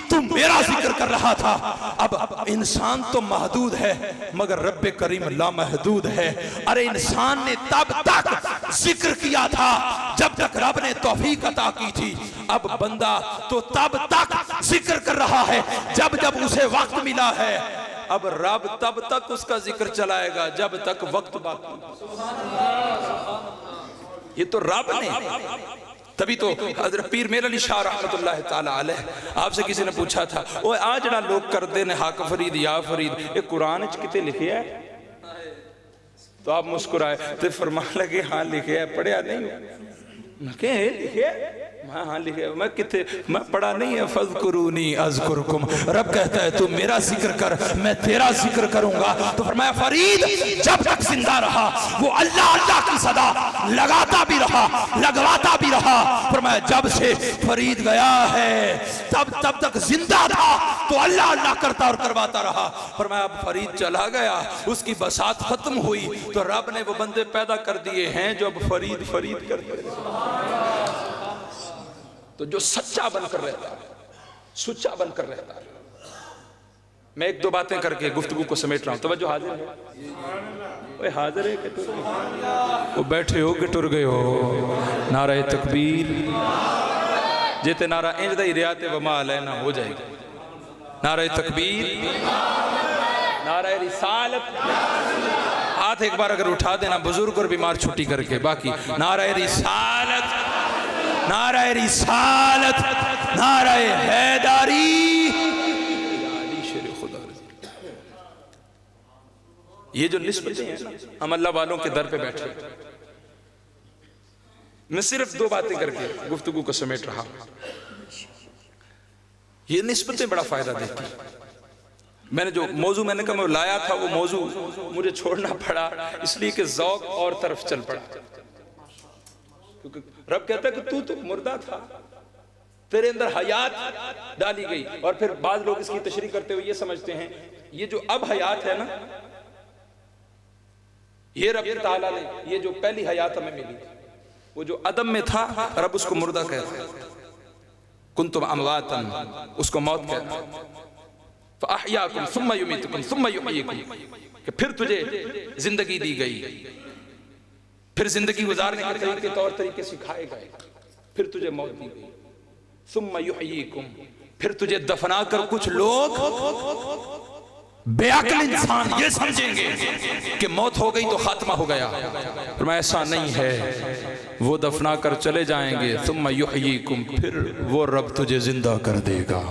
تو میرا ذکر کر رہا تھا اب انسان تو محدود ہے مگر رب کریم لا محدود ہے ارے انسان نے تب تک ذکر کیا تھا جب تک رب نے توفیق عطا کی تھی اب بندہ تو تب تک ذکر کر رہا ہے جب جب اسے وقت ملا ہے اب رب تب تک اس کا ذکر چلائے گا جب تک وقت باقی یہ تو رب نے تبھی تو حضرت پیر میر علی شاہ رحمت اللہ تعالیٰ علیہ آپ سے کسی نے پوچھا تھا وہ آج نہ لوگ کردے نے حق فرید یا فرید یہ قرآن کتے لکھے ہے تو آپ مسکرائے تو فرمان لگے ہاں لکھے ہے پڑھیا نہیں ہو کہ لکھے ہے ہاں لکھے میں کتے میں پڑھا نہیں ہے فذکرونی اذکرکم رب کہتا ہے تو میرا ذکر کر میں تیرا ذکر کروں گا تو فرمایا فرید جب تک زندہ رہا وہ اللہ اللہ کی صدا لگاتا بھی رہا لگواتا بھی رہا فرمایا جب سے فرید گیا ہے تب تک زندہ تھا تو اللہ اللہ کرتا اور کرواتا رہا فرمایا اب فرید چلا گیا اس کی بساط ختم ہوئی تو رب نے وہ بندے پیدا کر دیے ہیں جو اب فرید فرید کرتے ہیں تو جو سچا بن کر رہتا ہے سچا بن کر رہتا ہے میں ایک دو باتیں کر کے گفتگو کو سمیٹ رہا ہوں. توجہ حاضر ہے؟ اوہ حاضر ہے کہ ٹر گئے؟ وہ بیٹھے ہو کہ ٹر گئے ہو؟ نعرہ تکبیر جیتے نعرہ انج دائی ریات وما علینا ہو جائے گا. نعرہ تکبیر، نعرہ رسالت. ہاتھ ایک بار اگر اٹھا دینا بزرگ اور بیمار چھٹی کر کے. باقی نعرہ رسالت، نعرہ رسالت، نعرہ حیداری. یہ جو نسبتیں ہیں ہم اللہ والوں کے در پہ بیٹھے. میں صرف دو باتیں کر کے گفتگو کو سمیٹ رہا ہوں. یہ نسبتیں بڑا فائدہ دیتی. میں نے جو موضوع میں نے کہا میں لایا تھا وہ موضوع مجھے چھوڑنا پڑا اس لیے کہ ذوق اور طرف چل پڑا. کیونکہ رب کہتا ہے کہ تو مردہ تھا، تیرے اندر حیات ڈالی گئی. اور پھر بعض لوگ اس کی تشریح کرتے ہوئے یہ سمجھتے ہیں یہ جو اب حیات ہے نا، یہ رب تعالیٰ نے یہ جو پہلی حیات ہمیں ملی وہ جو عدم میں تھا رب اس کو مردہ کہتا ہے. کنتم امواتا اس کو موت کہتا ہے. فاحیاکم ثم یمیتکم ثم یحییکم کہ پھر تجھے زندگی دی گئی، پھر زندگی گزارنے کے طریقے طور طریقے سکھائے گئے، پھر تجھے موت دی گئی. ثم یحییکم پھر تجھے دفنا کر کچھ لوگ بے عقل انسان یہ سمجھیں گے کہ موت ہو گئی تو خاتمہ ہو گیا. پر ایسا نہیں ہے، وہ دفنا کر چلے جائیں گے. ثم یحییکم پھر وہ رب تجھے زندہ کر دے گا.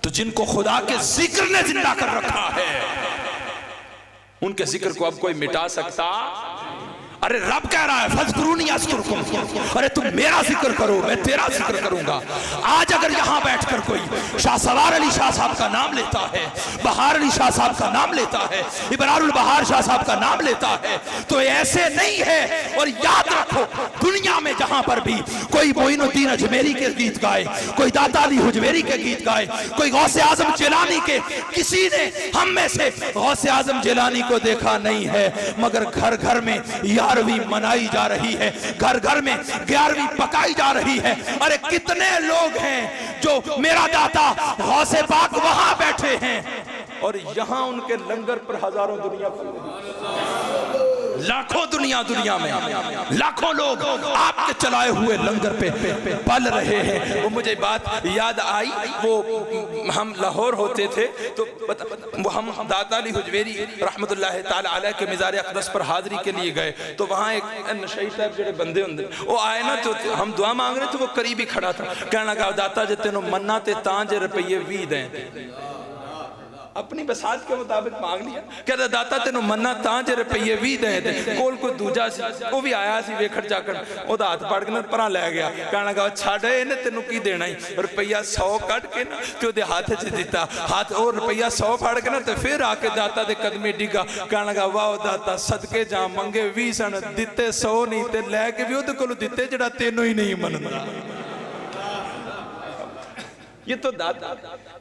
تو جن کو خدا کے ذکر نے زندہ کر رکھا ہے ان کے ذکر کو اب کوئی مٹا سکتا. ارے رب کہہ رہا ہے فَاذْكُرُونِي أَذْكُرْكُمْ، ارے تم میرا ذکر کرو میں تیرا ذکر کروں گا. آج اگر یہاں بیٹھ کر کوئی شاہ سوار علی شاہ صاحب کا نام لیتا ہے، بہار علی شاہ صاحب کا نام لیتا ہے، ابرار البہار شاہ صاحب کا نام لیتا ہے تو ایسے نہیں ہے. اور یاد رکھو دنیا میں جہاں پر بھی کوئی معین الدین اجمیری کے گیت گائے، کوئی داتا علی حجویری کے گیت گائے، کوئی غوث اعظم جیلانی کے، کسی نے ہم میں سے غوث اعظم جیلانی کو دیکھا نہیں ہے، مگر گھر گھر میں گیارہویں منائی جا رہی ہے، گھر گھر میں گیارہویں پکائی جا رہی ہے. ارے کتنے لوگ ہیں جو میرا داتا غوث پاک وہاں بیٹھے ہیں اور یہاں ان کے لنگر پر ہزاروں دنیا لاکھوں دنیا میں لاکھوں لوگ آپ کے چلائے ہوئے لنگر پہ پل رہے ہیں. وہ مجھے بات یاد آئی، وہ ہم لاہور ہوتے تھے تو ہم داتا علی حجویری رحمت اللہ تعالی علیہ کے مزار اقدس پر حاضری کے لیے گئے تو وہاں ایک نشئی صاحب جڑے بندے ہوندے وہ آئے نا تو ہم دعا مانگ رہے تو وہ قریب ہی کھڑا تھا. کہنا کہا داتا جے تینوں مننا تے تاں جے روپیے 20 دیں. اپنی بساط کے مطابق مانگ لیا. کہتا داتا تینوں مننا تاں جے روپیے 20 دیں دے. کول کوئی دوجا سی وہ بھی آیا سی ویکھڑ جا کر وہ دا ہاتھ پاڑ کے نا پران لے گیا. کہنا کہا چھاڑے انہیں تینوں کی دینا ہی روپیہ 100 کٹ کے نا تو دے ہاتھ چھ دیتا ہاتھ اور روپیہ 100 پھاڑ کے نا تو پھر آ کے داتا دے قدمی ڈگا. کہنا کہا واہ داتا صدقے جہاں منگے 20 سن دیتے 100 نہیں تے لے کے بھی وہ دے کلو دیتے جڑا تینوں ہی نہیں مننا. یہ تو داتا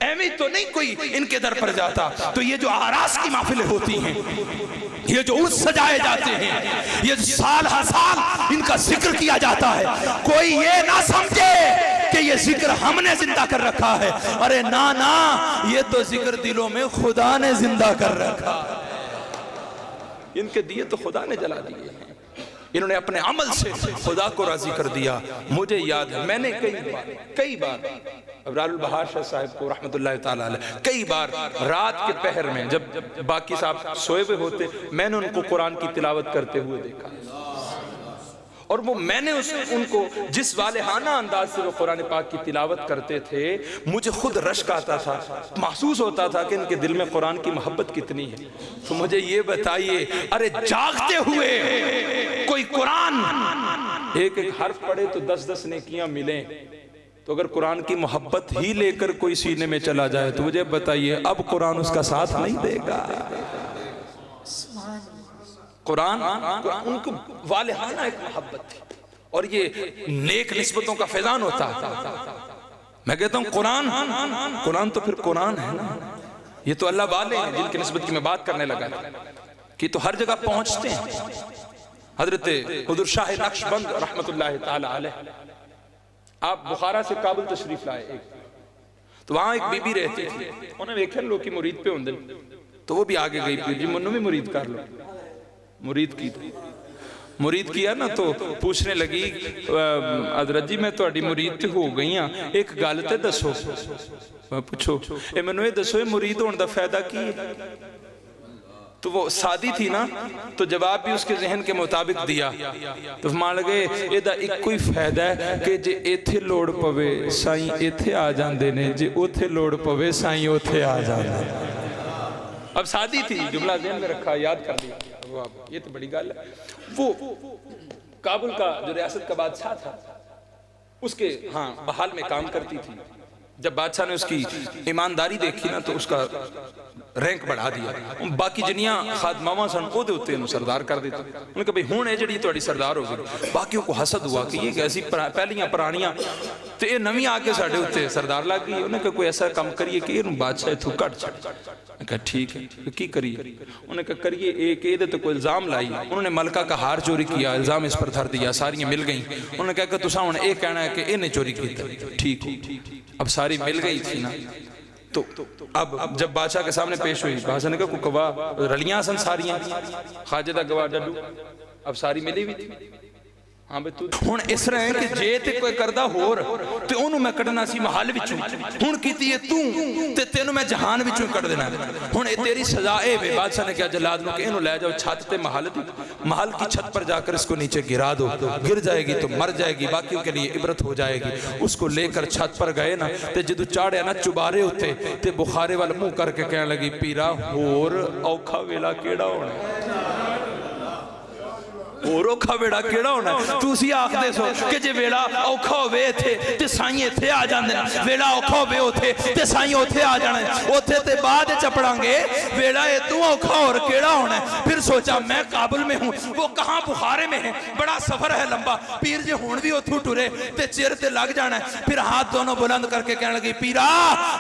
ایمی تو نہیں کوئی ان کے در پر جاتا. تو یہ جو آراس کی محفلیں ہوتی ہیں، یہ جو عرس سجائے جاتے ہیں، یہ سال ہر سال ان کا ذکر کیا جاتا ہے، کوئی یہ نہ سمجھے کہ یہ ذکر ہم نے زندہ کر رکھا ہے. ارے نا یہ تو ذکر دلوں میں خدا نے زندہ کر رکھا. ان کے دیے تو خدا نے جلا دیے ہیں، انہوں نے اپنے عمل سے خدا کو راضی کر دیا. مجھے یاد ہے میں نے کئی بار ابرار البہار شاہ صاحب کو رحمت اللہ تعالیٰ علیہ کئی بار رات کے پہر میں جب باقی صاحب سوئے ہوئے ہوتے میں نے ان کو قرآن کی تلاوت کرتے ہوئے دیکھا. اور وہ میں نے ان کو جس والہانہ انداز سے وہ قرآن پاک کی تلاوت کرتے تھے مجھے خود رشک آتا تھا، محسوس ہوتا تھا کہ ان کے دل میں قرآن کی محبت کتنی ہے. تو مجھے یہ بتائیے ارے جاگتے ہوئے کوئی قرآن ایک حرف پڑھے تو 10 نیکیاں ملیں، تو اگر قرآن کی محبت ہی لے کر کوئی سینے میں چلا جائے تو مجھے بتائیے اب قرآن اس کا ساتھ نہیں دے گا. قرآن ان کو والہانہ ایک محبت تھی اور یہ نیک نسبتوں کا فیضان ہوتا. میں کہتا ہوں قرآن تو پھر قرآن ہے نا. یہ تو اللہ والے ہیں جن کی نسبت کی میں بات کرنے لگا کہ تو ہر جگہ پہنچتے ہیں. حضرت حضور شاہ نقشبند رحمت اللہ تعالی علیہ آپ بخارا سے کابل تشریف لائے ایک تو وہاں ایک بی بی رہتی تھی، انہیں ویکھن لوگ کی مرید پہ ہوندے، تو وہ بھی آگے گئی پیر جی منو بھی مرید کر لو، مرید کی تھی، مرید کیا نا تو پوچھنے لگی حضرت جی میں تہاڈی مرید تے ہو گئی ہاں، ایک گل تے دسو، میں پوچھو اے منو یہ دسو مرید ہون دا فائدہ کی ہے؟ تو وہ سادی تھی نا، تو جواب بھی اس کے ذہن کے مطابق دیا، تو فرمان لگے یہ دا ایک کوئی فائدہ ہے کہ جے ایتھے لوڑ پوے سائیں ایتھے آ جاندے نے، جے اوتھے لوڑ پوے سائیں اوتھے آ جاندے۔ اب سادی تھی، جملہ ذہن میں رکھا، یاد کر لیا، یہ تو بڑی گل ہے۔ وہ کابل کا جو ریاست کا بادشاہ تھا، اس کے ہاں بحال میں کام کرتی تھی، جب بادشاہ نے اس کی ایمانداری دیکھی نا تو اس کا رینک بڑھا دیا، باقی جنیاں خادماواں سن کو دے ہوتے ہیں سردار کر دیتے، انہوں نے کہا بھئی ہون ہے جڑی توڑی سردار ہو گئی، باقیوں کو حسد ہوا کہ یہ ایسی پہلیاں پرانیاں تو یہ نمی آکے ساڑھے ہوتے سردار لگ گئی، انہوں نے کہا کوئی ایسا کام کریے کہ یہ بادشاہ تو کٹ چھڑ، انہوں نے کہا ٹھیک ہے کی کریے، انہوں نے کہا کریے ایک ایدے تو کوئی الزام لائی، انہوں نے ملکہ کا ہار چوری کیا، الزام اس پر دھر دیا، ساریاں مل گئیں، انہوں نے کہا کہ تو ساؤن ایک کہنا ہے کہ انہیں چوری کی تھا، ٹھیک ہو، اب ساری مل گئی تھی نا، تو اب جب بادشاہ کے سامنے پیش ہوئی، بادشاہ نے کہا کوئی گواہ رلیاں سن ساریاں، خواجہ دا گواہ ڈڈو، اب ساری ملی بھی تھی، ہاں بے تو ہون اس رہے ہیں کہ جے تے کوئی کردہ ہور تو انہوں میں کڑنا سی محل وچوں، ہون کیتی ہے تے تینوں میں جہان وچوں کڑ دینا ہے، ہون تیری سزا اے بے، بادشاہ نے کیا جلاد نو کہ انہوں لے جاؤ چھت تے محل دی، محل کی چھت پر جا کر اس کو نیچے گرا دو، گر جائے گی تو مر جائے گی، باقیوں کے لیے عبرت ہو جائے گی، اس کو لے کر چھت پر گئے نا، تے جدو چاڑے نا چبارے ہوتے تے بخارے والا منہ کر کے کہنے لگی پیرا ہور اوکھا ویلا کیڑا ہونا اور اوکھا ویڑا کیڑا ہونا ہے، تو اسی آخ دے سو کہ جے ویڑا اوکھا ہوئے تھے تے سائیں تھے آ جاندے نا، ویڑا اوکھا ہوئے ہوتے تے سائیں ہوتے آ جانے ہوتے تے بعد چپڑاں گے ویڑا یہ تو اوکھا اور کیڑا ہونا ہے۔ پھر سوچا میں کابل میں ہوں، وہ کہاں بخارے میں ہیں، بڑا سفر ہے لمبا، پیر جے ہون بھی اتھو ٹورے تے چیر تے لگ جانا ہے، پھر ہاتھ دونوں بلند کر کے کہنے لگی پیرا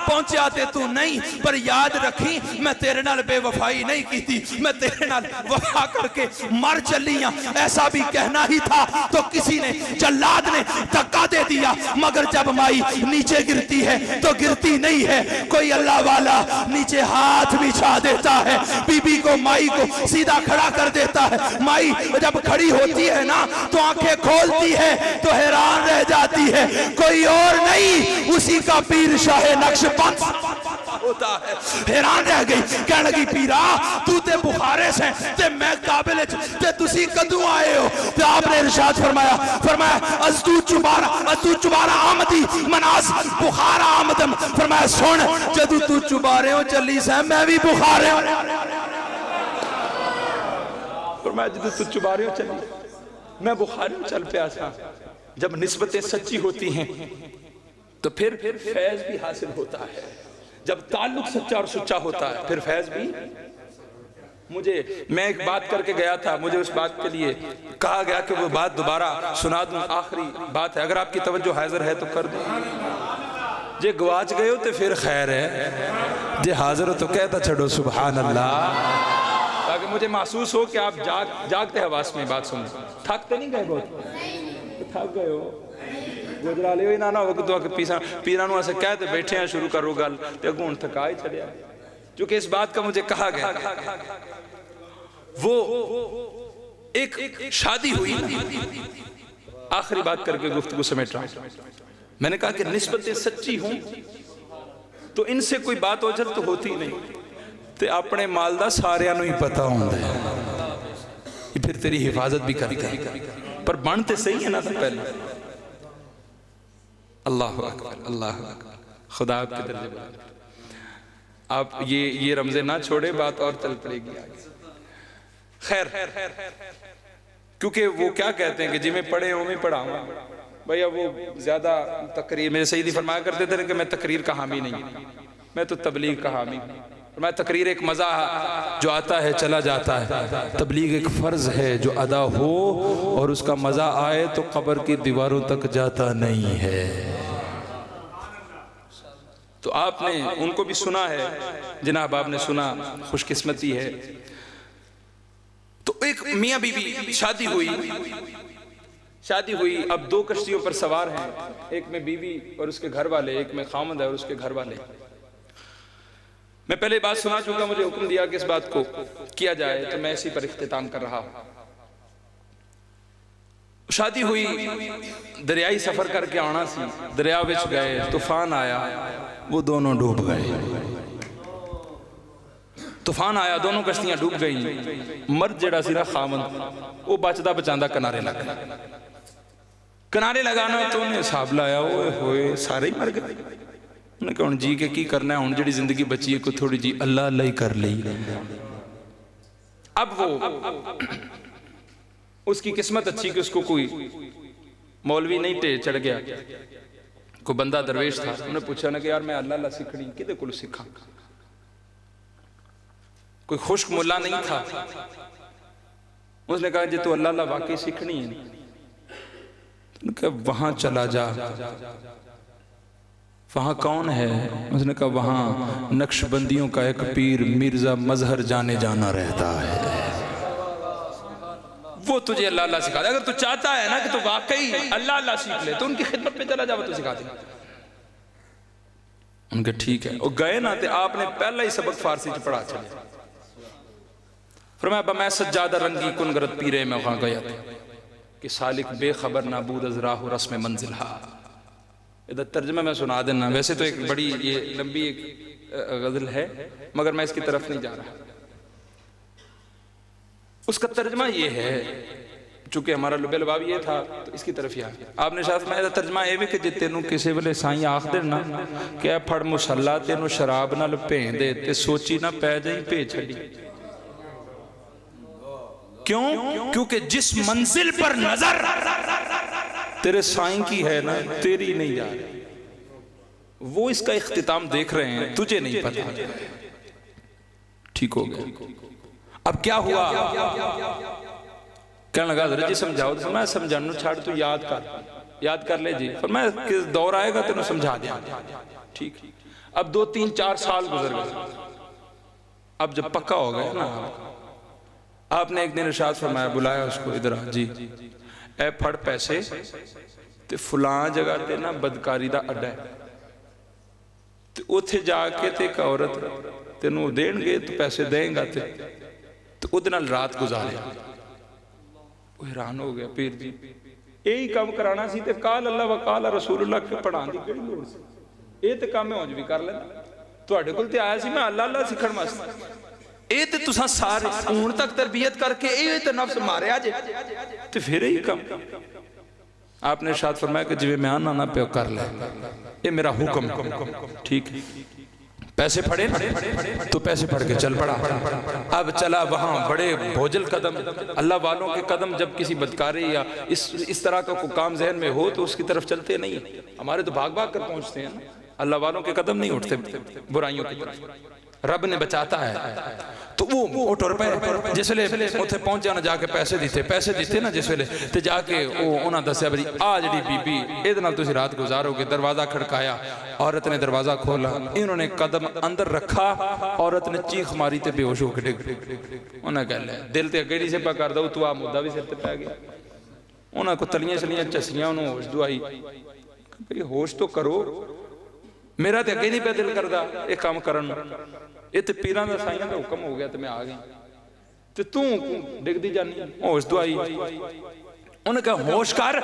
پہنچے آتے تو نہیں، پر یاد رکھی میں تیرے نال بے وفائی نہیں کی تھی، میں تیرے نال وفا کر کے مر چلیاں، ایسا بھی کہنا ہی تھا تو کسی نے جلاد نے دھکا دے دیا، مگر جب مائی نیچے گرتی ہے تو گرتی نہیں ہے، کوئی اللہ والا نیچے ہاتھ بچھا دیتا ہے، بی بی کو مائی کو سیدھا کھڑا کر دیتا ہے، مائی جب کھڑی ہوتی ہے نا تو آنکھیں کھولتی ہے تو حیران رہ جاتی ہے، کوئی اور نہیں اسی کا پیر شاہ نقش بند ہوتا ہے، حیران رہ گئی، کہنے لگی پیرا تو تے بخارے سے تے میں قابل تے تسی کدوں آئے ہو، تے آپ نے ارشاد فرمایا از تو چبارہ آمدی مناس بخارہ آمدم، فرمایا سن جدو تو چبارے ہو چلی سے میں بھی بخارے ہو، فرمایا جدو تو چبارے ہو چلی میں بخارے ہو چل پیا سا۔ جب نسبتیں سچی ہوتی ہیں تو پھر فیض بھی حاصل ہوتا ہے، جب تعلق سچا اور سچا ہوتا ہے پھر فیض بھی۔ میں ایک بات کر کے گیا تھا، مجھے اس بات کے لیے کہا گیا کہ وہ بات دوبارہ سنا دوں، آخری بات ہے، اگر آپ کی توجہ حاضر ہے تو کر دوں، جے گواچ گئے ہو تو پھر خیر ہے، جے حاضر ہو تو کہتا چھڑو سبحان اللہ، تاکہ مجھے محسوس ہو کہ آپ جاگتے حواس میں بات سنیں۔ تھکتے نہیں گئے بہت؟ تھک گئے ہو گجرا لے ہوئی نانا وقت ہوا کہ پیرانوں ایسے کہتے بیٹھے ہیں شروع کرو گل تے اگوں تھکائی چلے آئے، چونکہ اس بات کا مجھے کہا گیا وہ ایک شادی ہوئی، آخری بات کر کے گفتگو سمیٹ رہا ہوں، میں نے کہا کہ نسبتیں سچی ہوں تو ان سے کوئی بات اوجھل تو ہوتی نہیں، تے اپنے مالدہ سارے انہوں ہی پتہ ہوں دے، یہ پھر تیری حفاظت بھی کرتا ہے، پر بانتے صحیح ہے نا تو پہلے اللہ اکبر اللہ اکبر، خدا آپ کے درجے بات، آپ یہ رمضے نہ چھوڑے، بات اور چل پڑے گی آگے۔ خیر، کیونکہ وہ کیا کہتے ہیں کہ جی میں پڑھے ہوں میں پڑھاؤں، بھئیہ وہ زیادہ تقریر، میرے سیدی فرمایا کرتے تھے کہ میں تقریر کا حامی نہیں، میں تو تبلیغ کا حامی ہوں، میں تقریر ایک مزہ جو آتا ہے چلا جاتا ہے، تبلیغ ایک فرض ہے جو ادا ہو اور اس کا مزہ آئے تو قبر کی دیواروں تک جاتا نہیں ہے۔ تو آپ نے ان کو بھی سنا ہے، جناب آپ نے سنا، خوش قسمتی ہے۔ تو ایک میاں بی بی شادی ہوئی، شادی ہوئی، اب 2 کشتیوں پر سوار ہیں، ایک میں بیوی اور اس کے گھر والے، ایک میں خامد ہے اور اس کے گھر والے۔ میں پہلے بات سنا چکا، مجھے حکم دیا کہ اس بات کو کیا جائے، تو میں اسی پر اختتام کر رہا ہوں۔ شادی ہوئی، دریائی سفر کر کے آنا سی، دریا وچ گئے، طوفان آیا، وہ دونوں ڈوب گئے۔ طوفان آیا، دونوں کشتیاں ڈوب گئیں۔ مرد جڑا سی نا خامد، وہ بچدا بچاندا کنارے لگ گیا۔ کنارے لگانا تو انہیں حساب لایا، ہوئے سارے ہی مر گئے۔ انہوں نے کہا جی کہ کی کرنا ہے، ہن جڑی زندگی بچی ہے کوئی تھوڑی جی اللہ اللہ ہی کر لی۔ اب وہ اس کی قسمت اچھی کہ اس کو کوئی مولوی نہیں چڑھ گیا، کوئی بندہ درویش تھا۔ انہوں نے پوچھا نا کہ یار میں اللہ اللہ سکھنی کدے کول سکھاں، کوئی خشک ملا نہیں تھا۔ اس نے کہا جی تو اللہ اللہ واقعی سکھنی ہے، انہوں نے کہا وہاں چلا جا۔ وہاں کون ہے؟ اس نے کہا وہاں نقش بندیوں کا ایک پیر مرزا مظہر جانے جانا رہتا ہے، وہ تجھے اللہ اللہ سکھا دے۔ اگر تو چاہتا ہے نا کہ تو واقعی اللہ اللہ سیکھ لے تو ان کی خدمت پہ چلا جا، وہ تو سکھا دے۔ ان کے ٹھیک ہے، وہ گئے نا تے آپ نے پہلا ہی سبق فارسی چ پڑھا چلے۔ فرمایا میں سجادہ رنگی کنگرت پیرے میں وہاں گیا تھا کہ سالک بے خبر نابود از راہ و رسم منزل ہا۔ ادھر ترجمہ میں سنا دینا، ویسے تو ایک بڑی یہ لمبی ایک غزل ہے مگر میں اس کی طرف نہیں جا رہا۔ اس کا ترجمہ یہ ہے، چونکہ ہمارا لبے لباب یہ تھا تو اس کی طرف ہی آگیا۔ آپ نے شاید میں ترجمہ یہ بھی کہ جی تینوں کسی ویلے سائیں آخ دینا کہ اے پھڑ مسلح تینوں شراب نہ لپیں دے تے سوچی نہ پہ جائیں پہ چھڑی۔ کیوں؟ کیونکہ جس منزل پر نظر تیرے سائیں کی ہے نا تیری نہیں جا رہی، وہ اس کا اختتام دیکھ رہے ہیں، تجھے نہیں پتا۔ ٹھیک ہو گیا۔ اب کیا ہوا؟ کہنے لگا حضرت جی سمجھاؤ، تو میں سمجھانو چھاڑ تو یاد کر لے جی۔ فرمایا کہ دور آئے گا تینوں سمجھا دیا۔ ٹھیک۔ اب 2 3 4 سال گزر گئے، اب جب پکا ہو گئے نا آپ نے ایک دن ارشاد فرمایا، بلایا اس کو ادھر آ جی، اے پھڑ پیسے تے فلاں جگہ تے نا بدکاری دا اڈا ہے، تے اتھے جا کے تے ایک عورت تینوں دین گے تو پیسے دیں گا تے تو ادھنال رات گزارے۔ وہ حیران ہو گیا، پیر جی یہی کام کرانا سی تے قال اللہ و قال رسول اللہ کے پڑھان دی کڑی لوڑ سی، یہ تے کام میں ہونج بھی کر لینا۔ تو اڈے کل تے آیا سی میں اللہ اللہ سکھڑ ماستا، اے تے تساں سارے اون تک تربیت کر کے اے تے نفس مارے آجے تے پھر ہی کم۔ آپ نے ارشاد فرمایا کہ جوے میں آنا نہ پہ کر لے، اے میرا حکم۔ ٹھیک ہے، پیسے پڑھے تو پیسے پڑھ کے چل پڑا۔ اب چلا وہاں بڑے بھوجل قدم، اللہ والوں کے قدم جب کسی بدکاری یا اس طرح کا کوئی کام ذہن میں ہو تو اس کی طرف چلتے نہیں، ہمارے تو بھاگ بھاگ کر پہنچتے ہیں، اللہ والوں کے قدم نہیں اٹھتے برائیوں کی طرف، رب نے بچاتا ہے۔ تو وہ ٹور پہ جس ویلے اتھے پہنچ جانا، جا کے پیسے دیتے نا جس ویلے تے جا کے انہاں دسیا بھئی آ جڑی بی بی اے نال تسی رات گزارو گے۔ دروازہ کھڑکایا، عورت نے دروازہ کھولا، انہوں نے قدم اندر رکھا، عورت نے چیخ ماری تے بے ہوش ہو کے ڈگ انہاں کہہ لے دل تے اگے نہیں سے پا کر دو تو آ مدہ بھی سر تے پہ گیا۔ انہاں کو تلیاں چلیاں چسیاں انہوں ہوش دعائی، کہ ہوش تو کرو، میرا تے اگے نہیں پہ دل کردہ ایک کام کرن، یہ تے پیران دا سائنہ دا حکم ہو گیا تے میں آگئی تے تو ڈگ دی جانی ہوش دعائی۔ انہوں نے کہا ہوش کر،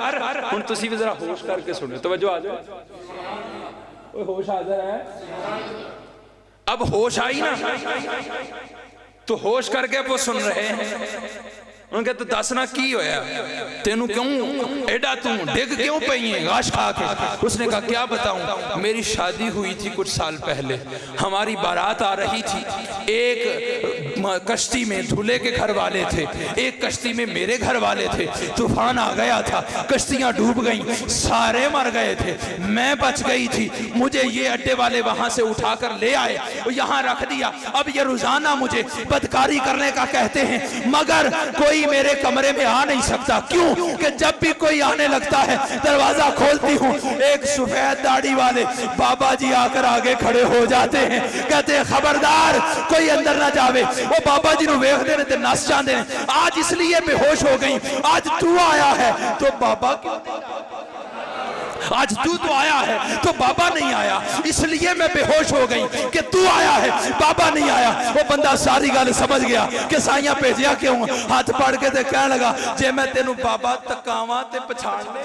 ان تسی بھی ذرا ہوش کر کے سنے، توجہ آ جائے، ہوش حاضر ہے۔ اب ہوش آئی نا تو ہوش کر کے وہ سن رہے ہیں۔ انہوں نے کہا تو دسنا کی ہویا، تینوں کیوں ایڈا توں ڈگ کیوں پہییں غاش کھا کے؟ اس نے کہا کیا بتاؤں، میری شادی ہوئی تھی کچھ سال پہلے، ہماری بارات آ رہی تھی، ایک کشتی میں دھولے کے گھر والے تھے، ایک کشتی میں میرے گھر والے تھے، طوفان آ گیا تھا، کشتیاں ڈوب گئیں، سارے مر گئے تھے، میں بچ گئی تھی، مجھے یہ اڈے والے وہاں سے اٹھا کر لے آئے، یہاں رکھ دیا۔ اب یہ روزانہ مجھے بدکاری کرنے کا کہتے ہیں، مگر کوئی کوئی میرے کمرے میں آ نہیں سکتا. کیوں کہ جب بھی کوئی آنے لگتا ہے دروازہ کھولتی ہوں, ایک سفید داڑھی والے بابا جی آ کر آگے کھڑے ہو جاتے ہیں, کہتے ہیں خبردار کوئی اندر نہ جاوے. وہ بابا جی نو ویکھ دے تے نس جاندے ہیں. آج اس لیے بے ہوش ہو گئی, آج تو آیا ہے تو بابا کیوں, آج تو آیا ہے تو بابا نہیں آیا, اس لیے میں بے ہوش ہو گئی کہ تو آیا ہے بابا نہیں آیا. وہ بندہ ساری گل سمجھ گیا کہ سائیاں بھیجیا کیوں, ہاتھ پڑھ کے تے کہنے لگا جے میں تینوں بابا تکاواں تے پچھان لے,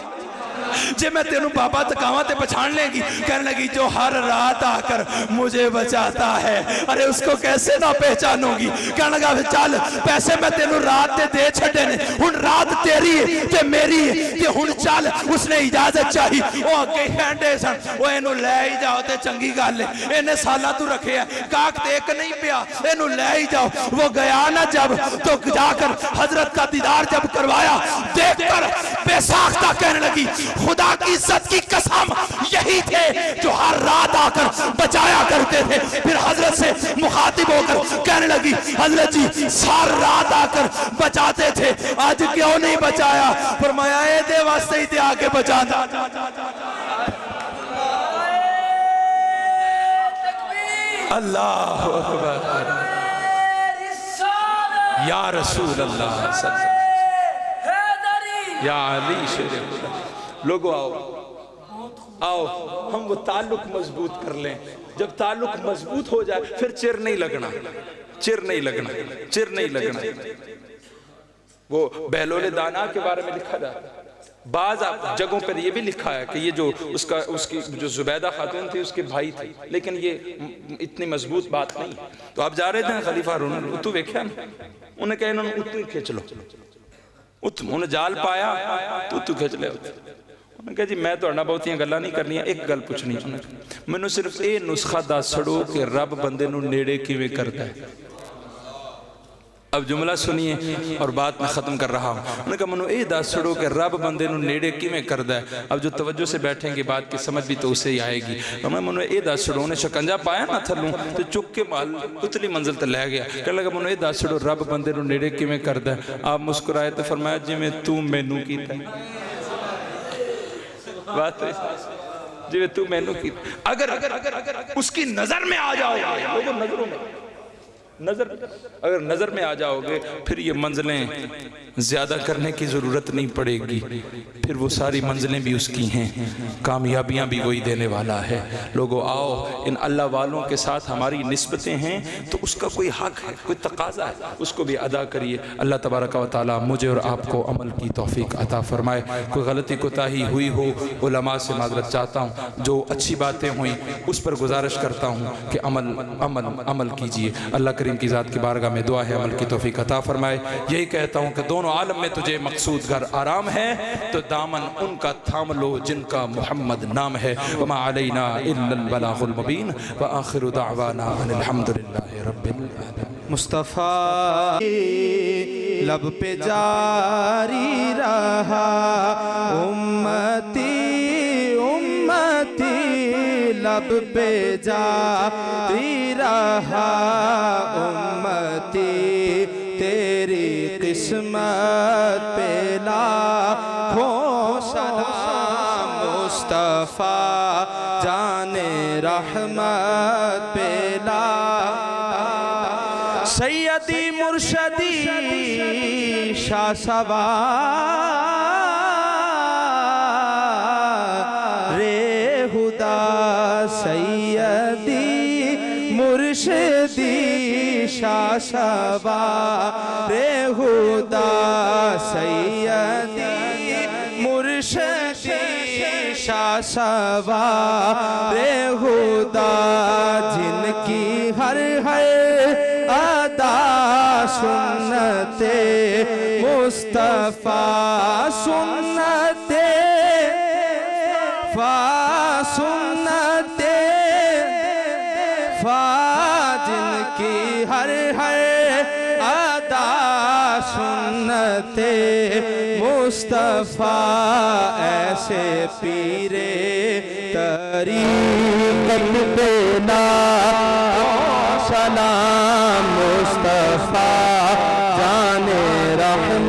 جے میں تینوں بابا تکاواں تے پچھان لے گی. کہنے لگی جو ہر رات آ کر مجھے بچاتا ہے, ارے اس کو کیسے نہ پہچانوں گی. کہنے لگا چل پیسے میں تینوں رات تے دے چھڑے نے, ہن رات تیری تے میری تے ہن چل. اس نے اجازت چاہی, وہ اگے کہندے سن وہ اینو لے ہی جاؤ تے چنگی گل ہے, اینے سالاں تو رکھے ہے کاک تے ایک نہیں پیا, اینو لے ہی جاؤ. وہ گیا نا جب تو جا کر حضرت کا دیدار جب کروایا, دیکھ کر بے ساختہ کہنے لگی خدا کی عزت کی قسم یہی تھے جو ہر رات آ کر بچایا کرتے تھے. پھر حضرت سے مخاطب ہو کر کہنے لگی حضرت جی سار رات آ کر بچاتے تھے, آج کیوں نہیں بچایا. فرمایا اے دے واسطے ہی تے آ کے بچانا. اللہ اکبر یا رسول اللہ صلی اللہ علیہ وسلم یا علی شیر. لوگوں آؤ ہم وہ تعلق مضبوط کر لیں. جب تعلق مضبوط ہو جائے پھر چر نہیں لگنا, چر نہیں لگنا, چر نہیں لگنا. وہ بہلول دانا کے بارے میں لکھا جاتا ہے, بعض جگہوں پر یہ بھی لکھا ہے کہ یہ جو اس کی جو زبیدہ خاتون تھی اس کے بھائی تھے, لیکن یہ اتنی مضبوط بات نہیں. تو آپ جا رہے تھے خلیفہ ہارون, تو ویکھیا نا, انہیں کہا انہوں نے اتنی کھچ لو, انہیں جال پایا تو کھچ لے. انہیں کہا جی میں تو اڑنا بہت ہی گلہ نہیں کرنی ہے, ایک گل پوچھنی ہے. میں نے صرف اے نسخہ دس چھڑو کہ رب بندے نو نیڑے کیویں کرتا ہے. اب جملہ سنیے اور بات میں ختم کر رہا ہوں. انہوں نے کہا منو اے دس چھڑو کہ رب بندے نو نیڑے کیویں کردا ہے. اب جو توجہ سے بیٹھیں گے بات کی سمجھ بھی تو اسے ہی آئے گی. منو اے دس چھڑو, انہیں شکنجہ پایا نہ تھلوں تو چک کے مال اتلی منزل تے لے گیا. کہنے لگا منو اے دس چھڑو رب بندے نو نیڑے کیویں کردا ہے. آپ مسکرائے تو فرمایا جی میں تو مینوں کیتا ہے. بات جی میں تو مینوں کیتا. اگر اس کی نظر میں آ جاؤ, لوگوں نظروں میں اگر نظر میں آ جاؤ گے پھر یہ منزلیں زیادہ کرنے کی ضرورت نہیں پڑے گی. پھر وہ ساری منزلیں بھی اس کی ہیں, کامیابیاں بھی وہی دینے والا ہے. لوگوں آؤ ان اللہ والوں کے ساتھ ہماری نسبتیں ہیں تو اس کا کوئی حق ہے, کوئی تقاضا ہے, اس کو بھی ادا کریے. اللہ تبارک و تعالی مجھے اور آپ کو عمل کی توفیق عطا فرمائے. کوئی غلطی کوتاہی ہوئی ہو علماء سے معذرت چاہتا ہوں, جو اچھی باتیں ہوئیں اس پر گزارش کرتا ہوں کہ عمل کیجئے. اللہ کریم کی ذات کی بارگاہ میں دعا ہے عمل کی توفیق عطا فرمائے. یہی کہتا ہوں کہ دونوں عالم میں تجھے مقصود گھر آرام ہے تو دامن ان کا تھام لو جن کا محمد نام ہے. وما علینا الا البلاغ المبین وآخر دعوانا ان الحمدللہ رب العالمین. مصطفیٰ لب پہ جاری رہا امتی امتی, لب پہ جاری رہا امتی, تیری قسمت پہ لاکھوں سلام. مصطفیٰ جان رحمت پہ سیدی مرشدی شاہ سوار خدا, سیدی مرشدی شاہ سوار خدا, سیدی مرشدی شاہ سوار خدا, جن کی ہر ادا سنت مصطفیٰ, سنت سنت جن کی ہر ادا سنت مصطفیٰ, ایسے پیرے طریقت پہ سلام. مصطفیٰ جان رحمت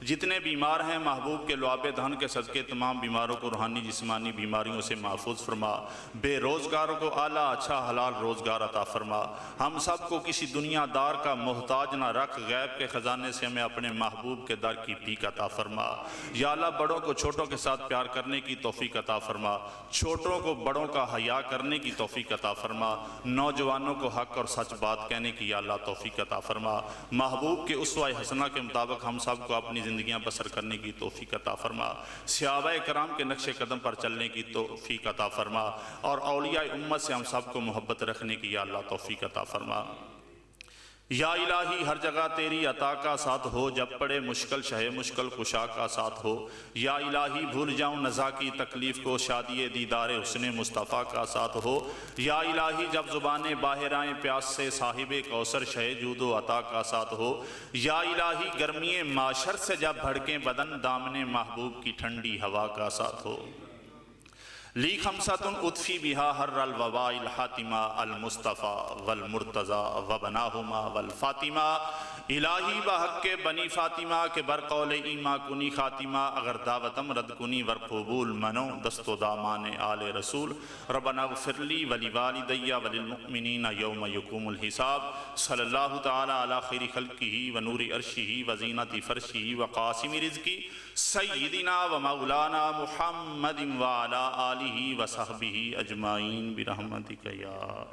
جتنے بیمار ہیں محبوب کے لعاب دہن کے صدقے تمام بیماروں کو روحانی جسمانی بیماریوں سے محفوظ فرما، بے روزگاروں کو اعلیٰ اچھا حلال روزگار عطا فرما، ہم سب کو کسی دنیا دار کا محتاج نہ رکھ، غیب کے خزانے سے ہمیں اپنے محبوب کے در کی بھیک عطا فرما۔ یا اللہ بڑوں کو چھوٹوں کے ساتھ پیار کرنے کی توفیق عطا فرما، چھوٹوں کو بڑوں کا حیا کرنے کی توفیق عطا فرما، نوجوانوں کو حق اور سچ بات کہنے کی یا اللہ توفیق عطا فرما، محبوب کے اسوہ حسنہ کے مطابق ہم سب کو اپنی زندگیاں بسر کرنے کی توفیق عطا فرما، صحابہ کرام کے نقش قدم پر چلنے کی توفیق عطا فرما، اور اولیاء امت سے ہم سب کو محبت رکھنے کی یا اللہ توفیق عطا فرما۔ یا الہی ہر جگہ تیری عطا کا ساتھ ہو، جب پڑے مشکل شہ مشکل کشا کا ساتھ ہو۔ یا الہی بھول جاؤں نزا کی تکلیف کو، شادی دیدار حسن مصطفیٰ کا ساتھ ہو۔ یا الہی جب زبانیں باہر آئیں پیاس سے، صاحب کوثر شہ جود و عطا کا ساتھ ہو۔ یا الہی گرمی معاشر سے جب بھڑکیں بدن، دامن محبوب کی ٹھنڈی ہوا کا ساتھ ہو۔ لی خمسۃ اطفی بہا حر الوباء الحاتمہ، المصطفیٰ والمرتضیٰ وبناہما والفاطمہ۔ الہی بحق کے بنی فاطمہ کے برقول ایما کنی خاتمہ، اگر دعوتم رد کنی ور قبول منو، دست و دامان آل رسول۔ ربنا اغفر لی ولی والدی وللمؤمنین یوم یقوم الحساب۔ صلی اللہ تعالی علی خیر خلقہ ونور عرشہ وزینت فرشہ وقاسم رزقہ، سیدنا و مولانا محمد وعلی آلہ وصحبہ اجمعین برحمتک یا